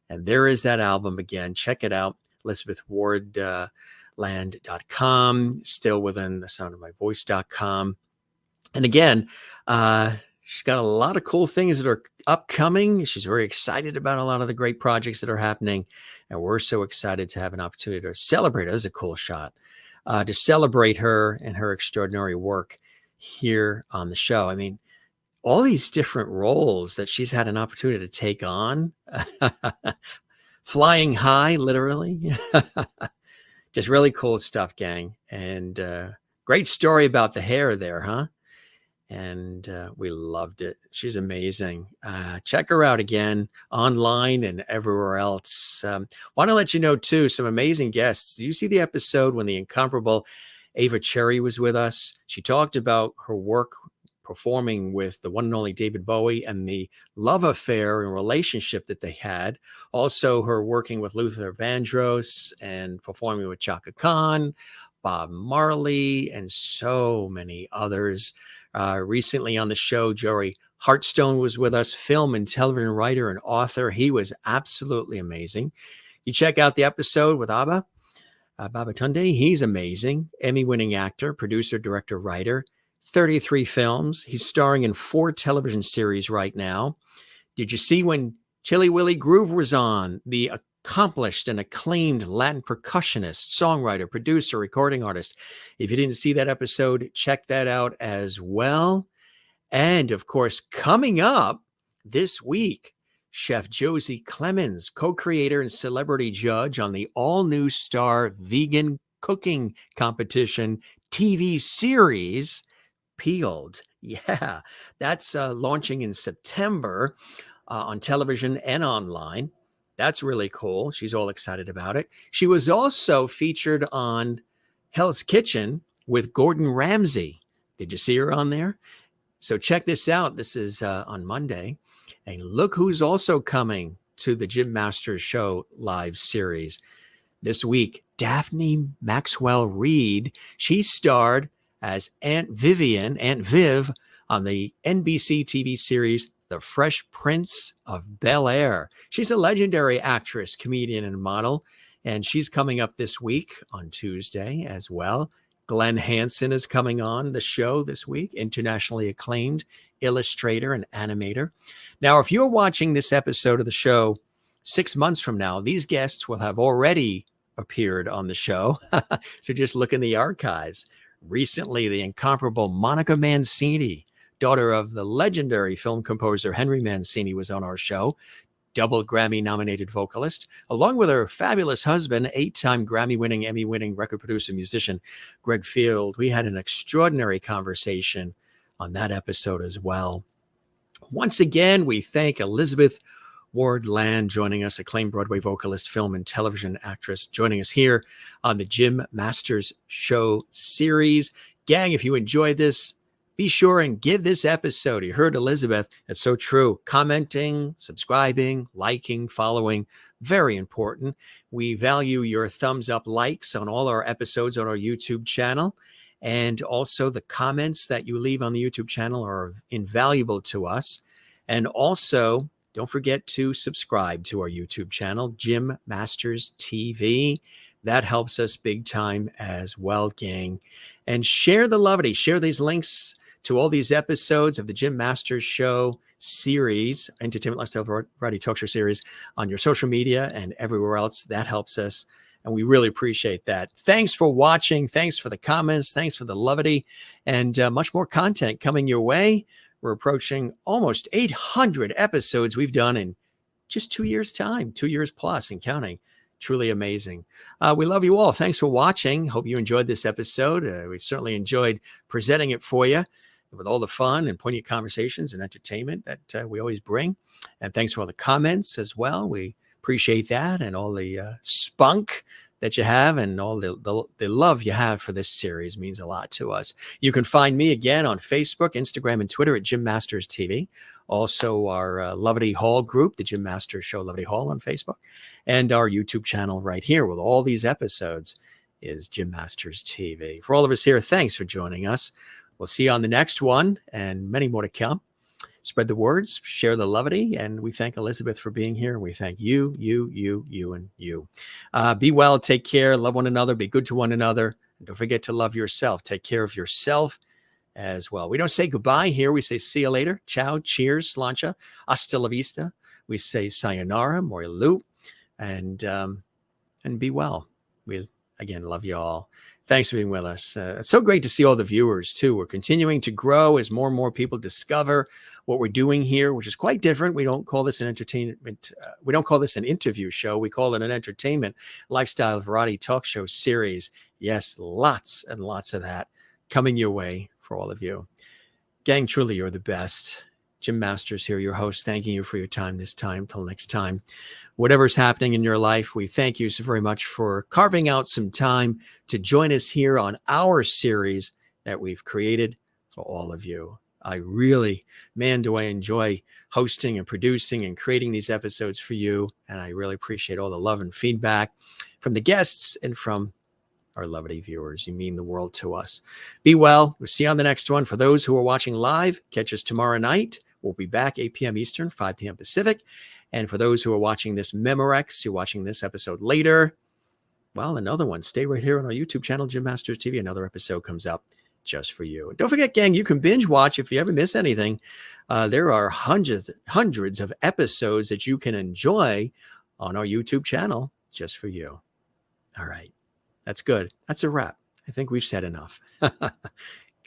And there is that album again. Check it out, ElizabethWardland.com, still within the sound of my voice.com. And again, she's got a lot of cool things that are upcoming. She's very excited about a lot of the great projects that are happening. And we're so excited to have an opportunity to celebrate her. That's a cool shot. To celebrate her and her extraordinary work here on the show. I mean, all these different roles that she's had an opportunity to take on. Flying high, literally. Just really cool stuff, gang. And great story about the hair there, huh? And we loved it. She's amazing. Check her out again online and everywhere else. Want to let you know, too, some amazing guests. You see the episode when the incomparable Ava Cherry was with us. She talked about her work performing with the one and only David Bowie and the love affair and relationship that they had. Also, her working with Luther Vandross and performing with Chaka Khan, Bob Marley, and so many others. Recently on the show, Joey Hartstone was with us, film and television writer and author. He was absolutely amazing. You check out the episode with Baba Tunde. He's amazing. Emmy-winning actor, producer, director, writer, 33 films. He's starring in 4 television series right now. Did you see when Chili Willy Groove was on? The accomplished and acclaimed Latin percussionist, songwriter, producer, recording artist. If you didn't see that episode, check that out as well. And of course, coming up this week, Chef Josie Clemens, co-creator and celebrity judge on the all-new Star Vegan Cooking Competition TV series, Peeled. Yeah, that's launching in September on television and online. That's really cool. She's all excited about it. She was also featured on Hell's Kitchen with Gordon Ramsay. Did you see her on there? So check this out. This is on Monday. And look who's also coming to the Jim Masters Show live series this week. Daphne Maxwell Reid. She starred as Aunt Viv, on the NBC TV series The Fresh Prince of Bel-Air. She's a legendary actress, comedian, and model, and she's coming up this week on Tuesday as well. Glenn Hansen is coming on the show this week, internationally acclaimed illustrator and animator. Now, if you're watching this episode of the show 6 months from now, these guests will have already appeared on the show. So just look in the archives. Recently, the incomparable Monica Mancini, daughter of the legendary film composer Henry Mancini, was on our show. Double Grammy-nominated vocalist, along with her fabulous husband, 8-time Grammy-winning, Emmy-winning record producer, musician Greg Field. We had an extraordinary conversation on that episode as well. Once again, we thank Elizabeth Ward Land joining us, acclaimed Broadway vocalist, film and television actress, joining us here on the Jim Masters Show series. Gang, if you enjoyed this, be sure and give this episode. You heard Elizabeth. It's so true. Commenting, subscribing, liking, following, very important. We value your thumbs up likes on all our episodes on our YouTube channel. And also the comments that you leave on the YouTube channel are invaluable to us. And also, don't forget to subscribe to our YouTube channel, Jim Masters TV. That helps us big time as well, gang. And share the lovity. Share these links to all these episodes of the Jim Masters Show series, Entertainment Lifestyle Variety Talk Show series, on your social media and everywhere else. That helps us, and we really appreciate that. Thanks for watching. Thanks for the comments. Thanks for the lovity, and much more content coming your way. We're approaching almost 800 episodes we've done in just 2 years' time, 2 years plus and counting. Truly amazing. We love you all. Thanks for watching. Hope you enjoyed this episode. We certainly enjoyed presenting it for you with all the fun and poignant conversations and entertainment that we always bring. And thanks for all the comments as well. We appreciate that, and all the spunk that you have, and all the love you have for this series means a lot to us. You can find me again on Facebook, Instagram, and Twitter at Jim Masters TV. Also our Lovity Hall group, the Jim Masters Show Lovity Hall on Facebook, and our YouTube channel right here with all these episodes is Jim Masters TV. For all of us here, thanks for joining us. We'll see you on the next one, and many more to come. Spread the words, share the lovity, and we thank Elizabeth for being here. We thank you, and you. Be well, take care, love one another, be good to one another, and don't forget to love yourself. Take care of yourself as well. We don't say goodbye here. We say see you later. Ciao, cheers, slancha, hasta la vista. We say sayonara, morilu, and be well. We, again, love you all. Thanks for being with us. It's so great to see all the viewers, too. We're continuing to grow as more and more people discover what we're doing here, which is quite different. We don't call this an entertainment. We don't call this an interview show. We call it an entertainment lifestyle variety talk show series. Yes, lots and lots of that coming your way for all of you. Gang, truly, you're the best. Jim Masters here, your host, thanking you for your time this time. Till next time. Whatever's happening in your life, we thank you so very much for carving out some time to join us here on our series that we've created for all of you. I really, man, do I enjoy hosting and producing and creating these episodes for you. And I really appreciate all the love and feedback from the guests and from our lovely viewers. You mean the world to us. Be well. We'll see you on the next one. For those who are watching live, catch us tomorrow night. We'll be back 8 p.m. Eastern, 5 p.m. Pacific. And for those who are watching this Memorex, you're watching this episode later, well, another one. Stay right here on our YouTube channel, Jim Masters TV. Another episode comes up just for you. And don't forget, gang, you can binge watch if you ever miss anything. There are hundreds of episodes that you can enjoy on our YouTube channel just for you. All right. That's good. That's a wrap. I think we've said enough.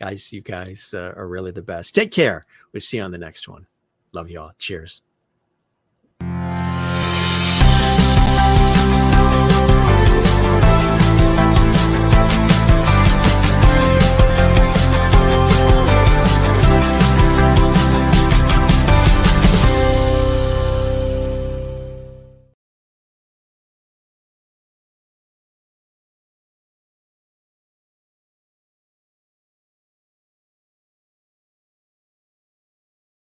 Guys, you guys are really the best. Take care. We'll see you on the next one. Love you all. Cheers.